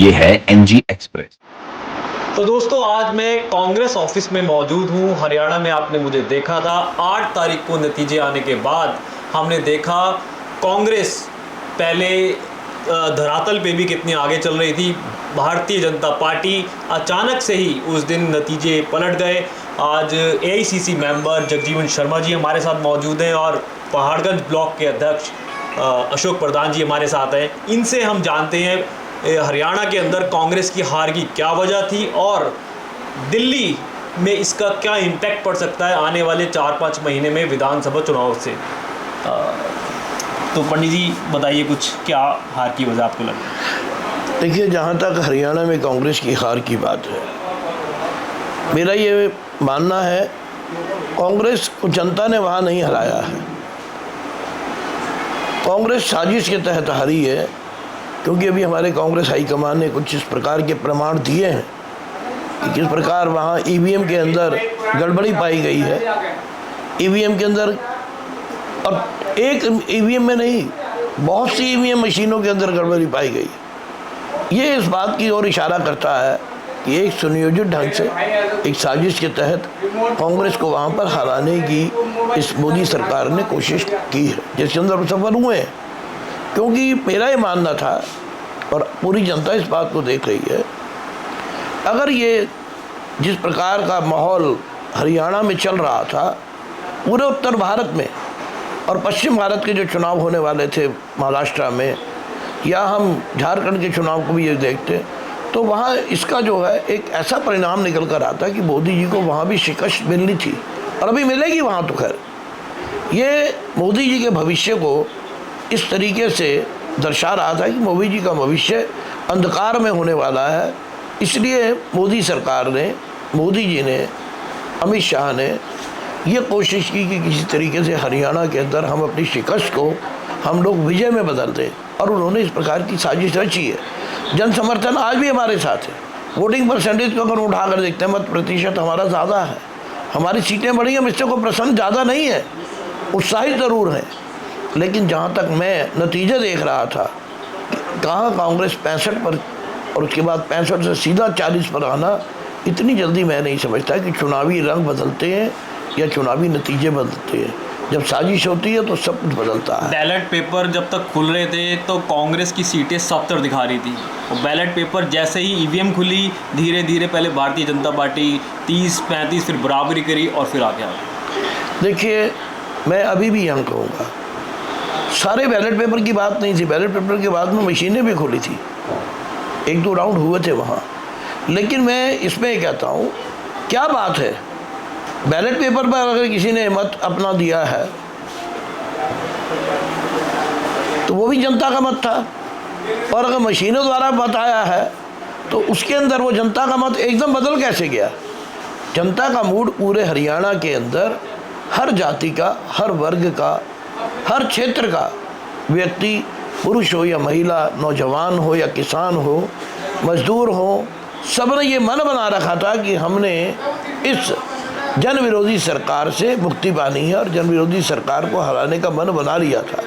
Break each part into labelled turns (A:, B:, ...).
A: ये है NG express.
B: तो दोस्तों, आज मैं कांग्रेस ऑफिस में मौजूद हूँ। हरियाणा में आपने मुझे देखा था। 8 तारीख को नतीजे आने के बाद हमने देखा कांग्रेस पहले धरातल पे भी कितनी आगे चल रही थी। भारतीय जनता पार्टी अचानक से ही उस दिन नतीजे पलट गए। आज एआईसीसी मेंबर जगजीवन शर्मा जी हमारे साथ मौजूद हैं और पहाड़गंज ब्लॉक के अध्यक्ष अशोक प्रधान जी हमारे साथ हैं। इनसे हम जानते हैं हरियाणा के अंदर कांग्रेस की हार की क्या वजह थी और दिल्ली में इसका क्या इम्पैक्ट पड़ सकता है आने वाले 4-5 महीने में विधानसभा चुनाव से। तो पंडित जी बताइए कुछ, क्या हार की वजह आपको लगी?
C: देखिए, जहाँ तक हरियाणा में कांग्रेस की हार की बात है, मेरा ये मानना है कांग्रेस को जनता ने वहाँ नहीं हराया है। कांग्रेस साजिश के तहत हारी है, क्योंकि अभी हमारे कांग्रेस हाईकमान ने कुछ इस प्रकार के प्रमाण दिए हैं कि किस प्रकार वहाँ ईवीएम के अंदर गड़बड़ी पाई गई है। ईवीएम के अंदर, और एक ईवीएम में नहीं, बहुत सी ईवीएम मशीनों के अंदर गड़बड़ी पाई गई। ये इस बात की ओर इशारा करता है कि एक सुनियोजित ढंग से, एक साजिश के तहत कांग्रेस को वहाँ पर हराने की इस मोदी सरकार ने कोशिश की है, जिसके अंदर वो सफल हुए हैं। क्योंकि मेरा ये मानना था, और पूरी जनता इस बात को देख रही है, अगर ये जिस प्रकार का माहौल हरियाणा में चल रहा था, पूरे उत्तर भारत में और पश्चिम भारत के जो चुनाव होने वाले थे महाराष्ट्र में, या हम झारखंड के चुनाव को भी ये देखते, तो वहाँ इसका जो है एक ऐसा परिणाम निकल कर आता कि मोदी जी को वहाँ भी शिकस्त मिलनी थी, और अभी मिलेगी वहाँ। तो खैर, ये मोदी जी के भविष्य को इस तरीके से दर्शा रहा था कि मोदी जी का भविष्य अंधकार में होने वाला है। इसलिए मोदी सरकार ने, मोदी जी ने, अमित शाह ने ये कोशिश की कि किसी तरीके से हरियाणा के अंदर हम अपनी शिकस्त को हम लोग विजय में बदल दें, और उन्होंने इस प्रकार की साजिश रची है। जन समर्थन आज भी हमारे साथ है। वोटिंग परसेंटेज को अगर उठाकर देखते हैं, मत प्रतिशत हमारा ज़्यादा है, हमारी सीटें बढ़ी हैं, इससे कोई प्रश्न ज़्यादा नहीं है, उत्साहित ज़रूर है। लेकिन जहाँ तक मैं नतीजे देख रहा था, कहाँ कांग्रेस 65 पर और उसके बाद 65 से सीधा 40 पर आना, इतनी जल्दी मैं नहीं समझता कि चुनावी रंग बदलते हैं या चुनावी नतीजे बदलते हैं। जब साजिश होती है तो सब कुछ बदलता है।
B: बैलेट पेपर जब तक खुल रहे थे तो कांग्रेस की सीटें 70 दिखा रही थी, और बैलेट पेपर जैसे ही ईवीएम खुली, धीरे धीरे पहले भारतीय जनता पार्टी 30-35, फिर बराबरी करी और फिर आगे आ गई।
C: देखिए, मैं अभी भी यहाँ कहूँगा, सारे बैलेट पेपर की बात नहीं थी। बैलेट पेपर के बाद में मशीनें भी खुली थी, 1-2 राउंड हुए थे वहाँ। लेकिन मैं इसमें कहता हूँ, क्या बात है, बैलेट पेपर पर अगर किसी ने मत अपना दिया है तो वो भी जनता का मत था, और अगर मशीनों द्वारा मत आया है तो उसके अंदर वो जनता का मत एकदम बदल कैसे गया। जनता का मूड पूरे हरियाणा के अंदर हर जाति का, हर वर्ग का, हर क्षेत्र का व्यक्ति, पुरुष हो या महिला, नौजवान हो या किसान हो, मजदूर हो, सबने ये मन बना रखा था कि हमने इस जन विरोधी सरकार से मुक्ति पानी है, और जन विरोधी सरकार को हराने का मन बना लिया था।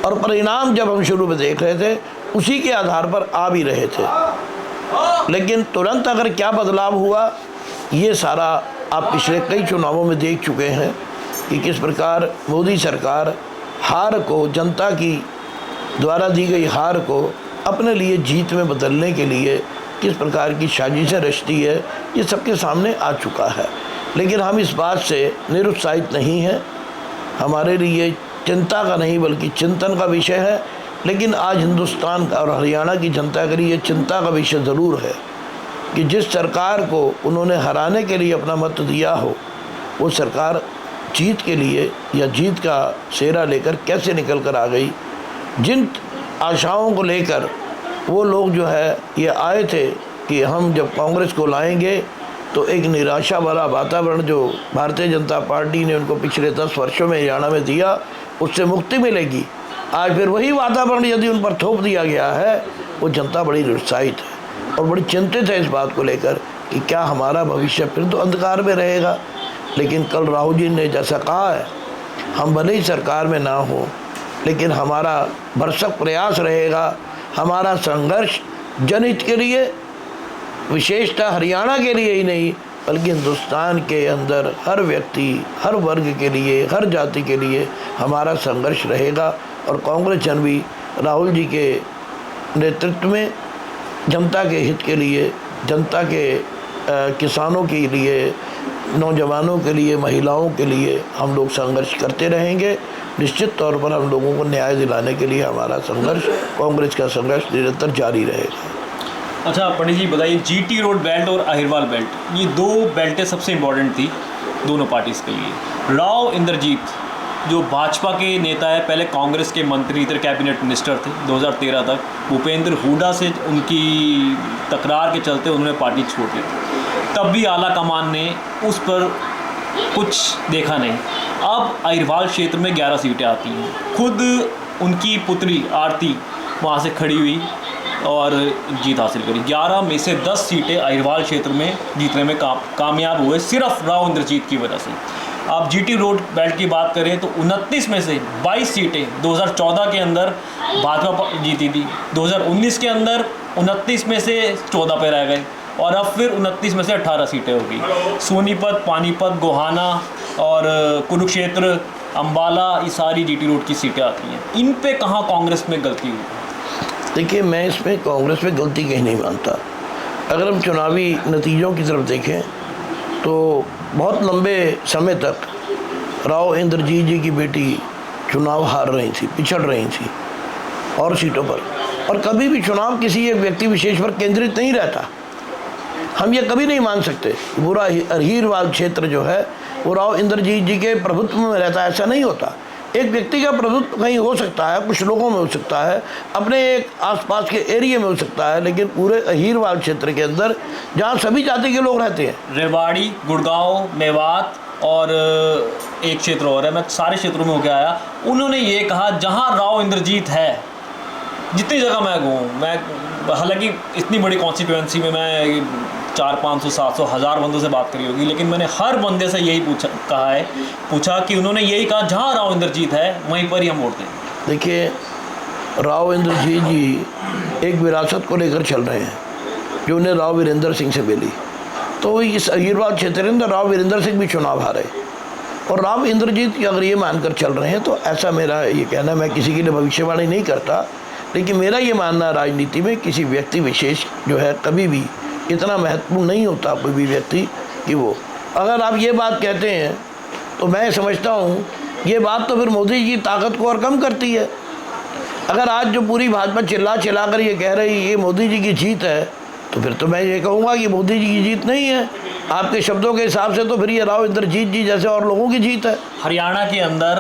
C: और परिणाम जब हम शुरू में देख रहे थे, उसी के आधार पर आ भी रहे थे। लेकिन तुरंत अगर क्या बदलाव हुआ, ये सारा आप पिछले कई चुनावों में देख चुके हैं कि किस प्रकार मोदी सरकार हार को, जनता की द्वारा दी गई हार को अपने लिए जीत में बदलने के लिए किस प्रकार की साजिशें रचती है, ये सबके सामने आ चुका है। लेकिन हम इस बात से निरुत्साहित नहीं हैं। हमारे लिए चिंता का नहीं बल्कि चिंतन का विषय है। लेकिन आज हिंदुस्तान का और हरियाणा की जनता के लिए चिंता का विषय ज़रूर है कि जिस सरकार को उन्होंने हराने के लिए अपना मत दिया हो, वो सरकार जीत के लिए या जीत का सेहरा लेकर कैसे निकल कर आ गई। जिन आशाओं को लेकर वो लोग जो है ये आए थे कि हम जब कांग्रेस को लाएंगे तो एक निराशा वाला वातावरण जो भारतीय जनता पार्टी ने उनको पिछले 10 वर्षों में हरियाणा में दिया, उससे मुक्ति मिलेगी। आज फिर वही वातावरण यदि उन पर थोप दिया गया है, वो जनता बड़ी निरुत्साहित है और बड़ी चिंतित है इस बात को लेकर कि क्या हमारा भविष्य फिर तो अंधकार में रहेगा। लेकिन कल राहुल जी ने जैसा कहा है, हम भले ही सरकार में ना हो, लेकिन हमारा भरसक प्रयास रहेगा, हमारा संघर्ष जनहित के लिए, विशेषतः हरियाणा के लिए ही नहीं बल्कि हिंदुस्तान के अंदर हर व्यक्ति, हर वर्ग के लिए, हर जाति के लिए हमारा संघर्ष रहेगा। और कांग्रेस जन भी राहुल जी के नेतृत्व में जनता के हित के लिए, जनता के किसानों के लिए, नौजवानों के लिए, महिलाओं के लिए हम लोग संघर्ष करते रहेंगे। निश्चित तौर पर हम लोगों को न्याय दिलाने के लिए हमारा संघर्ष, कांग्रेस का संघर्ष निरंतर जारी रहेगा।
B: अच्छा पंडित जी बताइए, जीटी रोड बेल्ट और अहिरवाल बेल्ट, ये दो बेल्टें सबसे इम्पोर्टेंट थी दोनों पार्टीज़ के लिए। राव इंद्रजीत जो भाजपा के नेता है, पहले कांग्रेस के मंत्री थे, कैबिनेट मिनिस्टर थे 2013 तक। भूपेंद्र हुड्डा से उनकी तकरार के चलते उन्होंने पार्टी छोड़ दी थी, तब भी आला कमान ने उस पर कुछ देखा नहीं। अब अहिरवाल क्षेत्र में 11 सीटें आती हैं, खुद उनकी पुत्री आरती वहाँ से खड़ी हुई और जीत हासिल करी। 11 में से 10 सीटें अहिरवाल क्षेत्र में जीतने में कामयाब हुए, सिर्फ राव इंद्रजीत की वजह से। आप जीटी रोड बेल्ट की बात करें तो 29 में से 22 सीटें 2014 के अंदर भाजपा जीती थी, 2019 के अंदर 29 में से 14 पे रह गए और अब फिर 29 में से 18 सीटें होगी। सोनीपत, पानीपत, गोहाना और कुरुक्षेत्र, अम्बाला, ये सारी जीटी रोड की सीटें आती हैं। इन पे कहाँ कांग्रेस में गलती हुई?
C: देखिए, मैं इसमें कांग्रेस में गलती कहीं नहीं मानता। अगर हम चुनावी नतीजों की तरफ देखें तो बहुत लंबे समय तक राव इंद्रजीत जी की बेटी चुनाव हार रही थी, पिछड़ रही थी और सीटों पर, और कभी भी चुनाव किसी एक व्यक्ति विशेष पर केंद्रित नहीं रहता। हम ये कभी नहीं मान सकते पूरा अहिरवाल क्षेत्र जो है वो राव इंद्रजीत जी के प्रभुत्व में रहता है, ऐसा नहीं होता। एक व्यक्ति का प्रभुत्व कहीं हो सकता है, कुछ लोगों में हो सकता है, अपने एक आसपास के एरिया में हो सकता है, लेकिन पूरे अहिरवाल क्षेत्र के अंदर जहाँ सभी जाति के लोग रहते हैं,
B: रेवाड़ी, गुड़गांव, मेवात और एक क्षेत्र और है, मैं सारे क्षेत्रों में होकर आया, उन्होंने ये कहा जहाँ राव इंद्रजीत है, जितनी जगह मैं घूमूँ, मैं हालांकि इतनी बड़ी कॉन्स्टिट्यूएंसी में मैं 400, 500, 700, 1000 बंदों से बात करी होगी, लेकिन मैंने हर बंदे से यही पूछा कि उन्होंने यही कहा जहाँ राव इंद्रजीत है वहीं पर ही हम वोट देंगे।
C: देखिए, राव इंद्रजीत जी एक विरासत को लेकर चल रहे हैं जो उन्हें राव वीरेंद्र सिंह से मिली। तो इस अहिरवाल क्षेत्र के अंदर राव वीरेंद्र सिंह भी चुनाव हारे और राव इंद्रजीत अगर ये मानकर चल रहे हैं तो ऐसा मेरा ये कहना, मैं किसी के लिए भविष्यवाणी नहीं करता, लेकिन मेरा ये मानना राजनीति में किसी व्यक्ति विशेष जो है कभी भी इतना महत्वपूर्ण नहीं होता कोई भी व्यक्ति कि वो, अगर आप ये बात कहते हैं तो मैं समझता हूँ ये बात तो फिर मोदी जी की ताकत को और कम करती है। अगर आज जो पूरी भाजपा चिल्ला कर ये कह रही ये मोदी जी की जीत है, तो फिर तो मैं ये कहूँगा कि मोदी जी की जीत नहीं है। आपके शब्दों के हिसाब से तो फिर ये राव इंद्रजीत जी जैसे और लोगों की जीत है।
B: हरियाणा के अंदर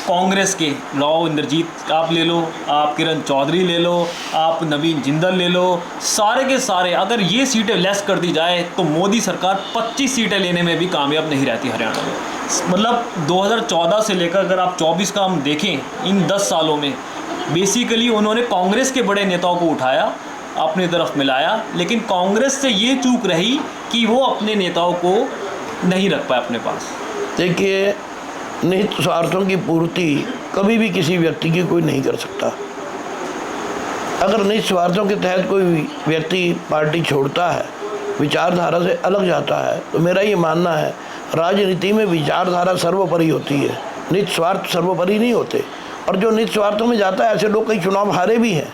B: कांग्रेस के राव इंद्रजीत आप ले लो, आप किरण चौधरी ले लो, आप नवीन जिंदल ले लो, सारे के सारे अगर ये सीटें लेस कर दी जाए तो मोदी सरकार 25 सीटें लेने में भी कामयाब नहीं रहती हरियाणा में। मतलब 2014 से लेकर अगर आप 24 का हम देखें, इन 10 सालों में बेसिकली उन्होंने कांग्रेस के बड़े नेताओं को उठाया, अपनी तरफ मिलाया, लेकिन कांग्रेस से ये चूक रही कि वो अपने नेताओं को नहीं रख पाए अपने पास।
C: देखिए, निहित स्वार्थों की पूर्ति कभी भी किसी व्यक्ति की कोई नहीं कर सकता। अगर निहित स्वार्थों के तहत कोई व्यक्ति पार्टी छोड़ता है, विचारधारा से अलग जाता है, तो मेरा ये मानना है राजनीति में विचारधारा सर्वोपरि होती है, निहित स्वार्थ सर्वोपरि नहीं होते। और जो निहित स्वार्थों में जाता है, ऐसे लोग कई चुनाव हारे भी हैं।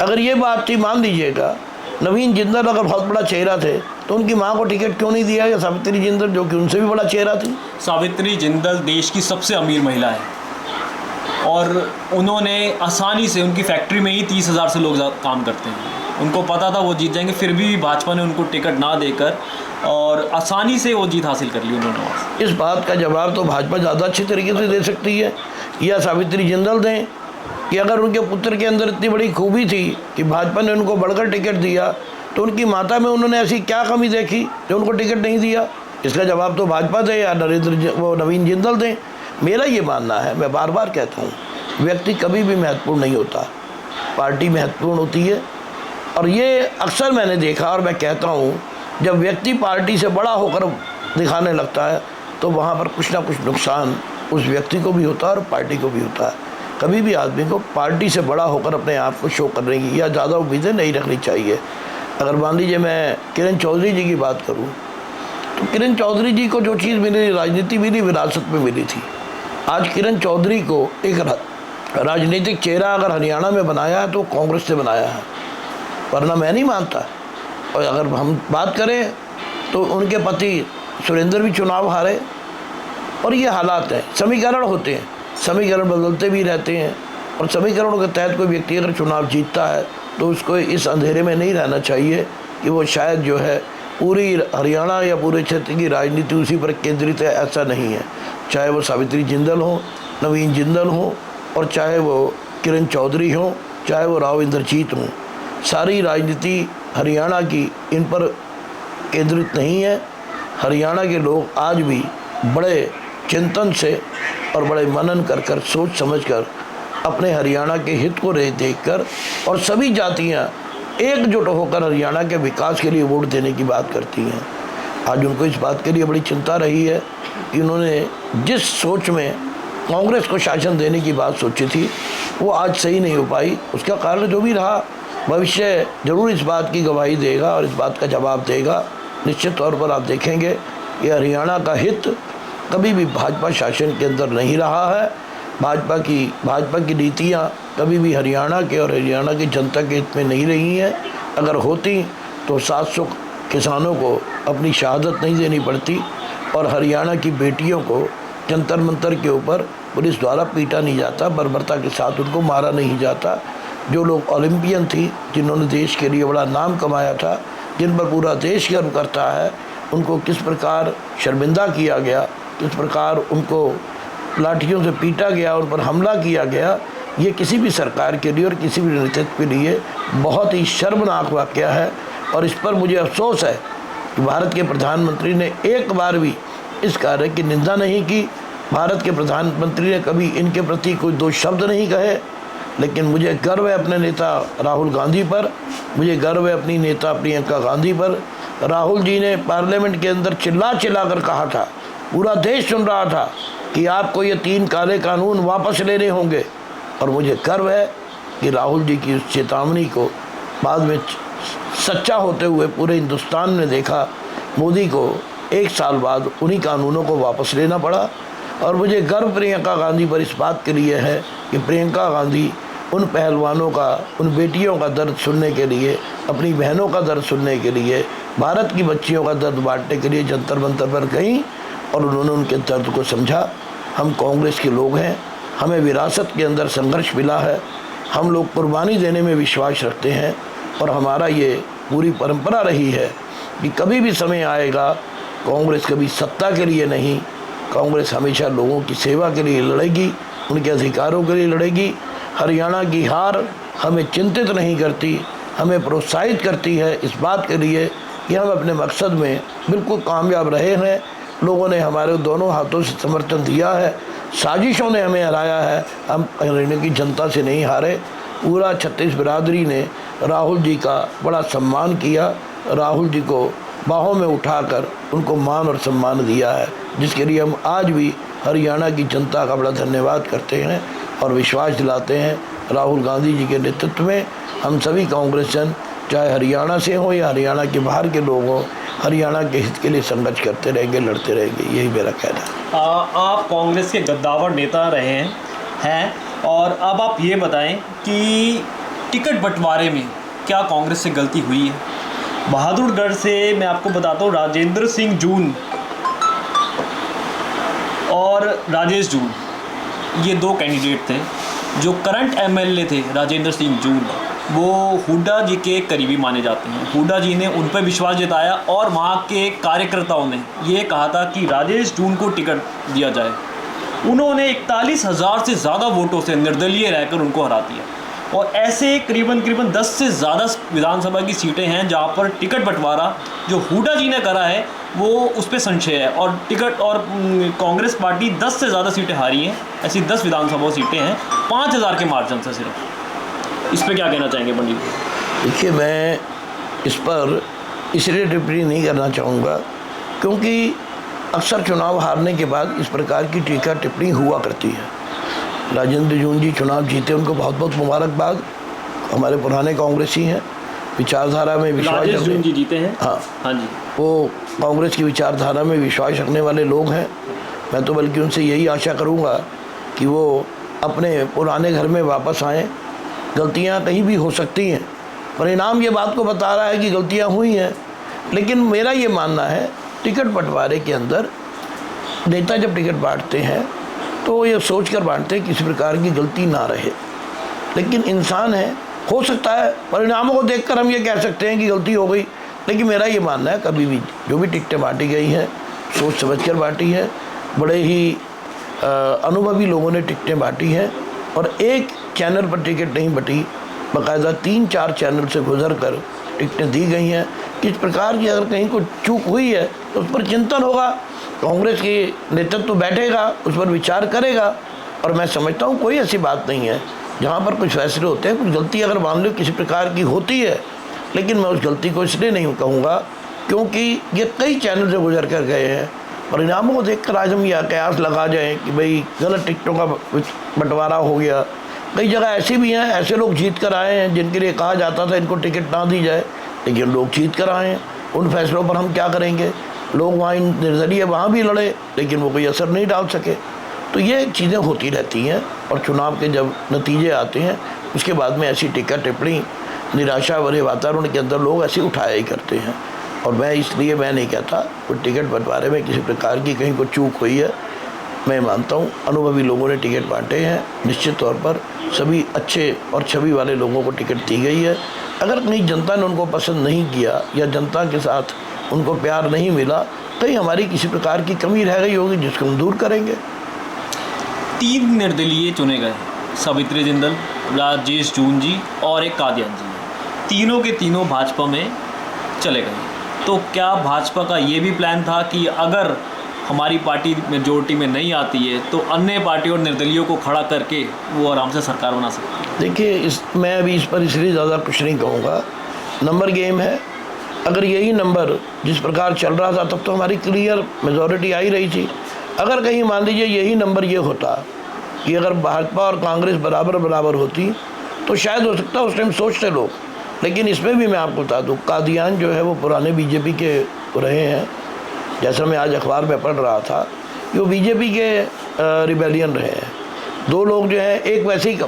C: अगर ये बात थी, मान लीजिएगा नवीन जिंदल अगर बहुत बड़ा चेहरा थे तो उनकी मां को टिकट क्यों नहीं दिया, या सावित्री जिंदल जो कि उनसे भी बड़ा चेहरा थी।
B: सावित्री जिंदल देश की सबसे अमीर महिला है और उन्होंने आसानी से, उनकी फैक्ट्री में ही 30,000 से लोग काम करते हैं, उनको पता था वो जीत जाएंगे, फिर भी भाजपा ने उनको टिकट ना देकर और आसानी से वो जीत हासिल कर ली उन्होंने।
C: इस बात का जवाब तो भाजपा ज़्यादा अच्छी तरीके से दे सकती है, या सावित्री जिंदल दें कि अगर उनके पुत्र के अंदर इतनी बड़ी खूबी थी कि भाजपा ने उनको बढ़कर टिकट दिया, तो उनकी माता में उन्होंने ऐसी क्या कमी देखी जो उनको टिकट नहीं दिया। इसका जवाब तो भाजपा दे या नवीन जिंदल दें। मेरा ये मानना है, मैं बार बार कहता हूँ, व्यक्ति कभी भी महत्वपूर्ण नहीं होता, पार्टी महत्वपूर्ण होती है। और ये अक्सर मैंने देखा और मैं कहता हूँ, जब व्यक्ति पार्टी से बड़ा होकर दिखाने लगता है तो वहाँ पर कुछ ना कुछ नुकसान उस व्यक्ति को भी होता है और पार्टी को भी होता है। कभी भी आदमी को पार्टी से बड़ा होकर अपने आप को शो करने की या ज़्यादा उम्मीदें नहीं रखनी चाहिए। अगर मान लीजिए मैं किरण चौधरी जी की बात करूं, तो किरण चौधरी जी को जो चीज़ मिली, राजनीति मिली, विरासत में मिली थी। आज किरण चौधरी को एक राजनीतिक चेहरा अगर हरियाणा में बनाया है तो कांग्रेस से बनाया है, वरना मैं नहीं मानता। और अगर हम बात करें तो उनके पति सुरेंद्र भी चुनाव हारे, और ये हालात हैं। समीकरण होते हैं, समीकरण बदलते भी रहते हैं, और समीकरणों के तहत कोई व्यक्ति अगर चुनाव जीतता है तो उसको इस अंधेरे में नहीं रहना चाहिए कि वो शायद जो है पूरी हरियाणा या पूरे क्षेत्र की राजनीति उसी पर केंद्रित है। ऐसा नहीं है। चाहे वो सावित्री जिंदल हो, नवीन जिंदल हो, और चाहे वो किरण चौधरी हो, चाहे वो राव इंद्रजीत हों, सारी राजनीति हरियाणा की इन पर केंद्रित नहीं है। हरियाणा के लोग आज भी बड़े चिंतन से और बड़े मनन कर कर, सोच समझ कर, अपने हरियाणा के हित को देखकर, और सभी जातियां एकजुट होकर हरियाणा के विकास के लिए वोट देने की बात करती हैं। आज उनको इस बात के लिए बड़ी चिंता रही है कि उन्होंने जिस सोच में कांग्रेस को शासन देने की बात सोची थी वो आज सही नहीं हो पाई। उसका कारण जो भी रहा, भविष्य जरूर इस बात की गवाही देगा और इस बात का जवाब देगा। निश्चित तौर पर आप देखेंगे ये हरियाणा का हित कभी भी भाजपा शासन के अंदर नहीं रहा है। भाजपा की नीतियाँ कभी भी हरियाणा के और हरियाणा की जनता के हित में नहीं रही हैं। अगर होती तो 700 किसानों को अपनी शहादत नहीं देनी पड़ती, और हरियाणा की बेटियों को जंतर मंतर के ऊपर पुलिस द्वारा पीटा नहीं जाता, बर्बरता के साथ उनको मारा नहीं जाता। जो लोग ओलंपियन थी, जिन्होंने देश के लिए बड़ा नाम कमाया था, जिन पर पूरा देश गर्व करता है, उनको किस प्रकार शर्मिंदा किया गया, किस प्रकार उनको लाठियों से पीटा गया, उन पर हमला किया गया, ये किसी भी सरकार के लिए और किसी भी नेतृत्व के लिए बहुत ही शर्मनाक वाक़या है। और इस पर मुझे अफसोस है कि भारत के प्रधानमंत्री ने एक बार भी इस कार्य की निंदा नहीं की। भारत के प्रधानमंत्री ने कभी इनके प्रति कोई दो शब्द नहीं कहे। लेकिन मुझे गर्व है अपने नेता राहुल गांधी पर, मुझे गर्व है अपनी नेता प्रियंका गांधी पर। राहुल जी ने पार्लियामेंट के अंदर चिल्ला कर कहा था, पूरा देश सुन रहा था, कि आपको ये 3 काले कानून वापस लेने होंगे। और मुझे गर्व है कि राहुल जी की उस चेतावनी को बाद में सच्चा होते हुए पूरे हिंदुस्तान ने देखा। मोदी को 1 साल बाद उन्हीं कानूनों को वापस लेना पड़ा। और मुझे गर्व प्रियंका गांधी पर इस बात के लिए है कि प्रियंका गांधी उन पहलवानों का, उन बेटियों का दर्द सुनने के लिए, अपनी बहनों का दर्द सुनने के लिए, भारत की बच्चियों का दर्द बांटने के लिए जंतर मंतर पर गईं, और उन्होंने उनके दर्द को समझा। हम कांग्रेस के लोग हैं, हमें विरासत के अंदर संघर्ष मिला है, हम लोग कुर्बानी देने में विश्वास रखते हैं, और हमारा ये पूरी परंपरा रही है कि कभी भी समय आएगा, कांग्रेस कभी सत्ता के लिए नहीं, कांग्रेस हमेशा लोगों की सेवा के लिए लड़ेगी, उनके अधिकारों के लिए लड़ेगी। हरियाणा की हार हमें चिंतित नहीं करती, हमें प्रोत्साहित करती है इस बात के लिए कि हम अपने मकसद में बिल्कुल कामयाब रहे हैं। लोगों ने हमारे दोनों हाथों से समर्थन दिया है, साजिशों ने हमें हराया है, हम हरियाणा की जनता से नहीं हारे। पूरा छत्तीस बिरादरी ने राहुल जी का बड़ा सम्मान किया, राहुल जी को बाहों में उठाकर उनको मान और सम्मान दिया है, जिसके लिए हम आज भी हरियाणा की जनता का बड़ा धन्यवाद करते हैं और विश्वास दिलाते हैं राहुल गांधी जी के नेतृत्व में हम सभी कांग्रेसन, चाहे हरियाणा से हो या हरियाणा के बाहर के लोग हों, हरियाणा के हित के लिए संघर्ष करते रहेंगे, लड़ते रहेंगे, यही मेरा कहना है।
B: आप कांग्रेस के गद्दावर नेता रहे हैं और अब आप ये बताएं कि टिकट बंटवारे में क्या कांग्रेस से गलती हुई है? बहादुरगढ़ से मैं आपको बताता हूँ, राजेंद्र सिंह जून और राजेश जून, ये 2 कैंडिडेट थे। जो करंट एमएलए थे राजेंद्र सिंह जून, वो हुड्डा जी के करीबी माने जाते हैं। हुड्डा जी ने उन पर विश्वास जताया और वहाँ के कार्यकर्ताओं ने ये कहा था कि राजेश जून को टिकट दिया जाए। उन्होंने 41,000 से ज़्यादा वोटों से निर्दलीय रहकर उनको हरा दिया। और ऐसे करीबन 10 से ज़्यादा विधानसभा की सीटें हैं जहाँ पर टिकट बंटवारा जो हुड्डा जी ने करा है वो उस पर संशय है। और कांग्रेस पार्टी 10 से ज़्यादा सीटें हारी हैं। ऐसी 10 विधानसभा सीटें हैं 5,000 के मार्जिन से सिर्फ। इस पर क्या कहना चाहेंगे पंडित?
C: देखिए, मैं इस पर इसलिए टिप्पणी नहीं करना चाहूँगा क्योंकि अक्सर चुनाव हारने के बाद इस प्रकार की टीका टिप्पणी हुआ करती है। राजेंद्र जून जी चुनाव जीते, उनको बहुत बहुत मुबारकबाद। हमारे पुराने कांग्रेसी हैं, विचारधारा में विश्वास
B: राजेश जून जी जीते हैं।
C: हाँ
B: हाँ जी।
C: वो कांग्रेस की विचारधारा में विश्वास रखने वाले लोग हैं। मैं तो बल्कि उनसे यही आशा करूंगा कि वो अपने पुराने घर में वापस आएँ। गलतियां कहीं भी हो सकती हैं, परिणाम ये बात को बता रहा है कि गलतियां हुई हैं, लेकिन मेरा ये मानना है टिकट बंटवारे के अंदर नेता जब टिकट बांटते हैं तो ये सोच कर बांटते हैं किसी प्रकार की गलती ना रहे। लेकिन इंसान है, हो सकता है परिणामों को देखकर हम ये कह सकते हैं कि गलती हो गई, लेकिन मेरा ये मानना है कभी भी जो भी टिकटें बांटी गई हैं सोच समझ कर बांटी है। बड़े ही अनुभवी लोगों ने टिकटें बांटी हैं और एक चैनल पर टिकट नहीं बटी, बाकायदा 3-4 चैनल से गुजर कर टिकटें दी गई हैं। किस प्रकार की अगर कहीं कोई चूक हुई है तो उस पर चिंतन होगा, कांग्रेस की नेतृत्व बैठेगा, उस पर विचार करेगा। और मैं समझता हूँ कोई ऐसी बात नहीं है जहाँ पर कुछ फैसले होते हैं, कुछ गलती अगर मान लो किसी प्रकार की होती है, लेकिन मैं उस गलती को इसलिए नहीं कहूँगा क्योंकि ये कई चैनल से गुजर कर गए हैं। परिणामों को देखकर आज हम यह कयास लगा जाएं कि भाई गलत टिकटों का बंटवारा हो गया। कई जगह ऐसी भी हैं, ऐसे लोग जीत कर आए हैं जिनके लिए कहा जाता था इनको टिकट ना दी जाए, लेकिन लोग जीत कर आए हैं। उन फैसलों पर हम क्या करेंगे? लोग वहाँ निर्दलीय वहाँ भी लड़े, लेकिन वो कोई असर नहीं डाल सके। तो ये चीज़ें होती रहती हैं और चुनाव के जब नतीजे आते हैं उसके बाद में ऐसी टीका टिप्पणी निराशा भरे वातावरण के अंदर लोग ऐसे उठाया ही करते हैं। और मैं इसलिए मैं नहीं कहता कोई टिकट बंटवारे में किसी प्रकार की कहीं कोई चूक हुई है। मैं मानता हूँ अनुभवी लोगों ने टिकट बांटे हैं, निश्चित तौर पर सभी अच्छे और छवि वाले लोगों को टिकट दी गई है। अगर कहीं जनता ने उनको पसंद नहीं किया या जनता के साथ उनको प्यार नहीं मिला, कहीं हमारी किसी प्रकार की कमी रह गई होगी जिसको हम दूर करेंगे।
B: 3 निर्दलीय चुने गए, सावित्री जिंदल, राजेश जून जी और एक कादियान जी। तीनों के तीनों भाजपा में चले गए। तो क्या भाजपा का ये भी प्लान था कि अगर हमारी पार्टी मेजोरिटी में नहीं आती है तो अन्य पार्टी और निर्दलीयों को खड़ा करके वो आराम से सरकार बना सकती है?
C: देखिए, मैं अभी इस पर इसलिए ज़्यादा कुछ नहीं कहूँगा। नंबर गेम है। अगर यही नंबर जिस प्रकार चल रहा था तब तो हमारी क्लियर मेजॉरिटी आ ही रही थी। अगर कहीं मान लीजिए यही नंबर ये होता कि अगर भाजपा और कांग्रेस बराबर होती तो शायद हो सकता उस टाइम सोचते लोग। लेकिन इसमें भी मैं आपको बता दूँ, कादियान जो है वो पुराने बीजेपी के रहे हैं। जैसा मैं आज अखबार में पढ़ रहा था कि वो बीजेपी के रिबेलियन रहे हैं। 2 लोग जो हैं, एक वैसे ही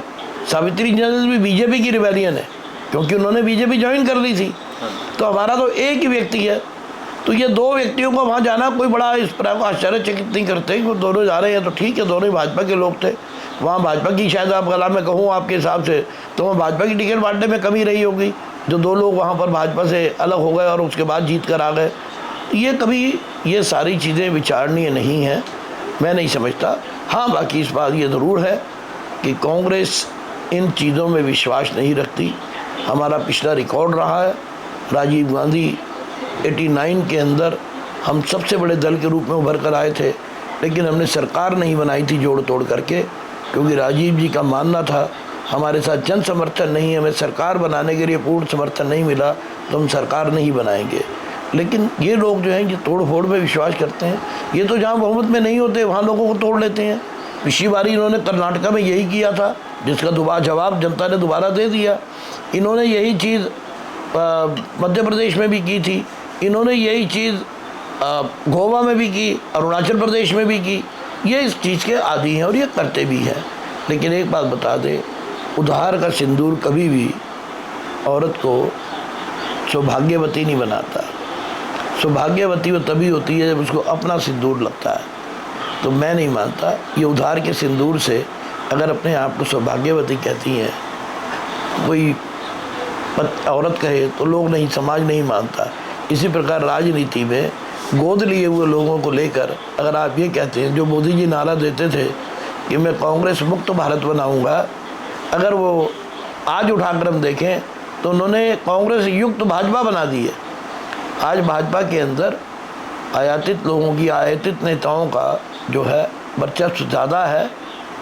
C: सावित्री जिंदल भी बीजेपी की रिबेलियन है क्योंकि उन्होंने बीजेपी ज्वाइन कर ली थी। तो हमारा तो एक ही व्यक्ति है। तो ये 2 व्यक्तियों को वहाँ जाना कोई बड़ा इस पर आश्चर्यचकित नहीं करते। वो दोनों जा रहे हैं तो ठीक है, दोनों ही भाजपा के लोग थे। वहाँ भाजपा की शायद आप गला में कहूँ आपके हिसाब से तो वहाँ भाजपा की टिकट बांटने में कमी रही होगी, जो 2 लोग वहाँ पर भाजपा से अलग हो गए और उसके बाद जीत कर आ गए। ये कभी ये सारी चीज़ें विचारणीय नहीं हैं, मैं नहीं समझता। हाँ, बाकी इस बात ये ज़रूर है कि कांग्रेस इन चीज़ों में विश्वास नहीं रखती। हमारा पिछला रिकॉर्ड रहा है, राजीव गांधी 89 के अंदर हम सबसे बड़े दल के रूप में उभर कर आए थे, लेकिन हमने सरकार नहीं बनाई थी जोड़ तोड़ करके, क्योंकि राजीव जी का मानना था हमारे साथ जन समर्थन नहीं, हमें सरकार बनाने के लिए पूर्ण समर्थन नहीं मिला तो हम सरकार नहीं बनाएंगे। लेकिन ये लोग जो हैं ये तोड़ फोड़ में विश्वास करते हैं। ये तो जहाँ बहुमत में नहीं होते वहाँ लोगों को तोड़ लेते हैं। पिछली बारी इन्होंने कर्नाटका में यही किया था, जिसका जवाब जनता ने दोबारा दे दिया। इन्होंने यही चीज़ मध्य प्रदेश में भी की थी, इन्होंने यही चीज़ गोवा में भी की, अरुणाचल प्रदेश में भी की। ये इस चीज़ के आदी हैं और ये करते भी हैं। लेकिन एक बात बता दें, उधार का सिंदूर कभी भी औरत को सौभाग्यवती नहीं बनाता। सौभाग्यवती वो तभी होती है जब उसको अपना सिंदूर लगता है। तो मैं नहीं मानता ये उधार के सिंदूर से अगर अपने आप को सौभाग्यवती कहती हैं, कोई औरत कहे तो लोग नहीं, समाज नहीं मानता। इसी प्रकार राजनीति में गोद लिए हुए लोगों को लेकर अगर आप ये कहते हैं, जो मोदी जी नारा देते थे कि मैं कांग्रेस मुक्त भारत बनाऊंगा, अगर वो आज उठाकर हम देखें तो उन्होंने कांग्रेस युक्त भाजपा बना दी है। आज भाजपा के अंदर आयातित लोगों की, आयातित नेताओं का जो है वर्चस्व ज़्यादा है।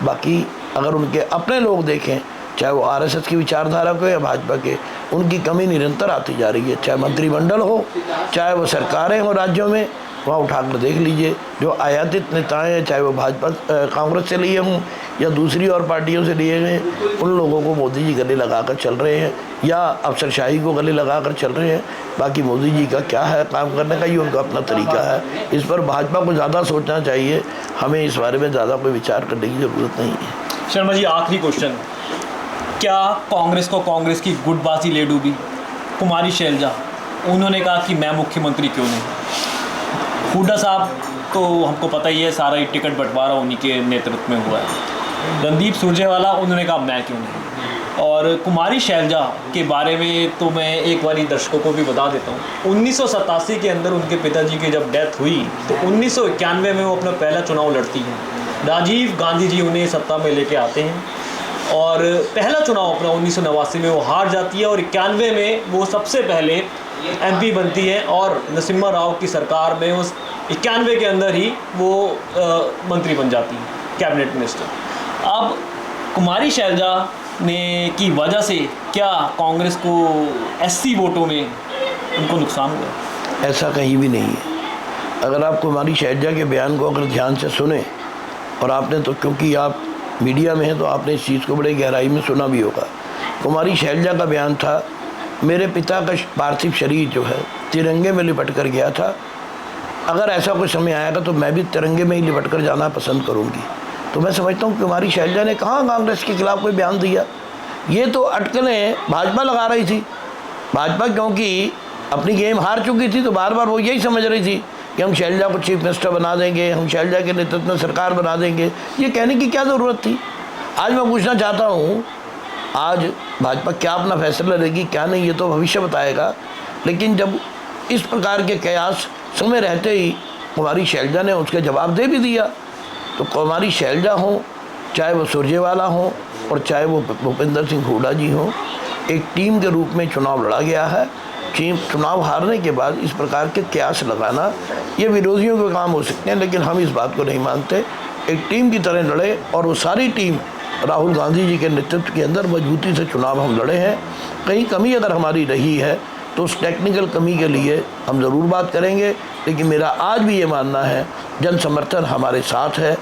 C: बाकी अगर उनके अपने लोग देखें, चाहे वो आरएसएस की विचारधारा को या भाजपा के, उनकी कमी निरंतर आती जा रही है। चाहे मंत्रिमंडल हो, चाहे वो सरकारें हो राज्यों में, वहाँ उठा कर देख लीजिए, जो आयातित नेताएं हैं, चाहे वो भाजपा कांग्रेस से लिए हों या दूसरी और पार्टियों से लिए गए, उन लोगों को मोदी जी गले लगाकर चल रहे हैं या अफसरशाही को गले लगाकर चल रहे हैं। बाकी मोदी जी का क्या है काम करने का, ये उनका अपना तरीका है। इस पर भाजपा को ज़्यादा सोचना चाहिए, हमें इस बारे में ज़्यादा कोई विचार करने की ज़रूरत नहीं है।
B: शर्मा जी, आखिरी क्वेश्चन, क्या कांग्रेस को कांग्रेस की गुटबाजी ले डूबी? कुमारी शैलजा, उन्होंने कहा कि मैं मुख्यमंत्री क्यों नहीं। हुड्डा साहब तो हमको पता ही है, सारा ही टिकट बंटवारा उन्हीं के नेतृत्व में हुआ है। रणदीप सुरजेवाला, उन्होंने कहा मैं क्यों नहीं। और कुमारी शैलजा के बारे में तो मैं एक बारी दर्शकों को भी बता देता हूँ, 1987 के अंदर उनके पिताजी की जब डेथ हुई तो 1991 में वो अपना पहला चुनाव लड़ती हैं। राजीव गांधी जी उन्हें सत्ता में लेके आते हैं और पहला चुनाव अपना 1989 में वो हार जाती है और 91 में वो सबसे पहले MP बनती है और नरसिम्हा राव की सरकार में उस 91 के अंदर ही वो मंत्री बन जाती है, कैबिनेट मिनिस्टर। अब कुमारी शैलजा ने की वजह से क्या कांग्रेस को SC वोटों में उनको नुकसान हुआ?
C: ऐसा कहीं भी नहीं है। अगर आप कुमारी शैलजा के बयान को अगर ध्यान से सुने, और आपने तो क्योंकि आप मीडिया में हैं तो आपने इस चीज़ को बड़े गहराई में सुना भी होगा। कुमारी शैलजा का बयान था, मेरे पिता का पार्थिव शरीर जो है तिरंगे में लिपट कर गया था, अगर ऐसा कोई समय आएगा तो मैं भी तिरंगे में ही लिपट कर जाना पसंद करूँगी। तो मैं समझता हूँ कुमारी शैलजा ने कहाँ कांग्रेस के खिलाफ कोई बयान दिया। ये तो अटकलें भाजपा लगा रही थी। भाजपा क्योंकि अपनी गेम हार चुकी थी तो बार बार वो यही समझ रही थी कि हम शैलजा को चीफ मिनिस्टर बना देंगे, हम शैलजा के नेतृत्व में सरकार बना देंगे। ये कहने की क्या ज़रूरत थी? आज मैं पूछना चाहता हूँ, आज भाजपा क्या अपना फैसला लेगी क्या नहीं, ये तो भविष्य बताएगा। लेकिन जब इस प्रकार के कयास समय रहते ही कुमारी शैलजा ने उसके जवाब दे भी दिया, तो कुमारी शैलजा हो, चाहे वो सुरजेवाला हो और चाहे वो भूपेंद्र सिंह हुड्डा जी हो, एक टीम के रूप में चुनाव लड़ा गया है। चुनाव हारने के बाद इस प्रकार के कयास लगाना ये विरोधियों के काम हो सकते हैं, लेकिन हम इस बात को नहीं मानते। एक टीम की तरह लड़े और वो सारी टीम राहुल गांधी जी के नेतृत्व के अंदर मजबूती से चुनाव हम लड़े हैं। कहीं कमी अगर हमारी रही है तो उस टेक्निकल कमी के लिए हम ज़रूर बात करेंगे, लेकिन मेरा आज भी ये मानना है जन समर्थन हमारे साथ है।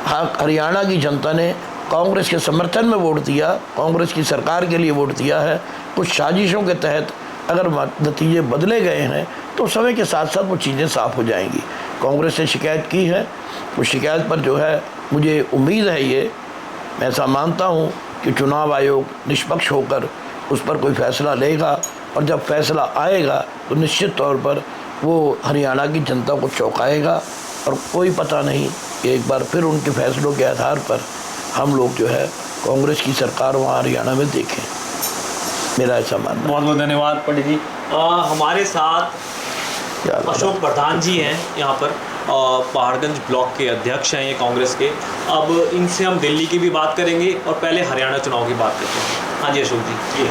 C: हरियाणा की जनता ने कांग्रेस के समर्थन में वोट दिया, कांग्रेस की सरकार के लिए वोट दिया है। कुछ साजिशों के तहत अगर नतीजे बदले गए हैं तो समय के साथ साथ वो चीज़ें साफ़ हो जाएंगी। कांग्रेस ने शिकायत की है, उस शिकायत पर जो है मुझे उम्मीद है, ये मैं ऐसा मानता हूँ कि चुनाव आयोग निष्पक्ष होकर उस पर कोई फैसला लेगा, और जब फैसला आएगा तो निश्चित तौर पर वो हरियाणा की जनता को चौंकाएगा। और कोई पता नहीं कि एक बार फिर उनके फैसलों के आधार पर हम लोग जो है कांग्रेस की सरकार वहाँ हरियाणा में देखें, मेरा ऐसा मानना।
B: बहुत बहुत धन्यवाद पंडित जी। हमारे साथ अशोक प्रधान जी हैं यहाँ पर, पहाड़गंज ब्लॉक के अध्यक्ष हैं ये कांग्रेस के। अब इनसे हम दिल्ली की भी बात करेंगे और पहले हरियाणा चुनाव की बात करते हैं। हाँ जी अशोक जी,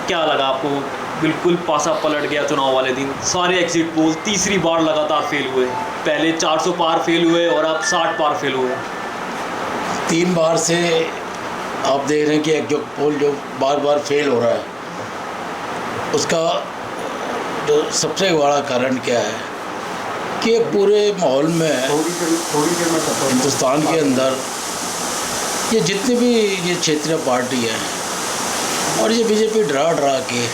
B: क्या लगा आपको? बिल्कुल पासा पलट गया चुनाव वाले दिन, सारे एग्जिट पोल तीसरी बार लगातार फेल हुए। पहले 400 पार फेल हुए और अब 60 पार फेल हुए।
A: 3 बार से आप देख रहे हैं कि एग्जिट पोल जो बार बार फेल हो रहा है, उसका जो सबसे बड़ा कारण क्या है कि पूरे माहौल में हिंदुस्तान के अंदर ये जितनी भी ये क्षेत्रीय पार्टी है और ये बीजेपी डरा के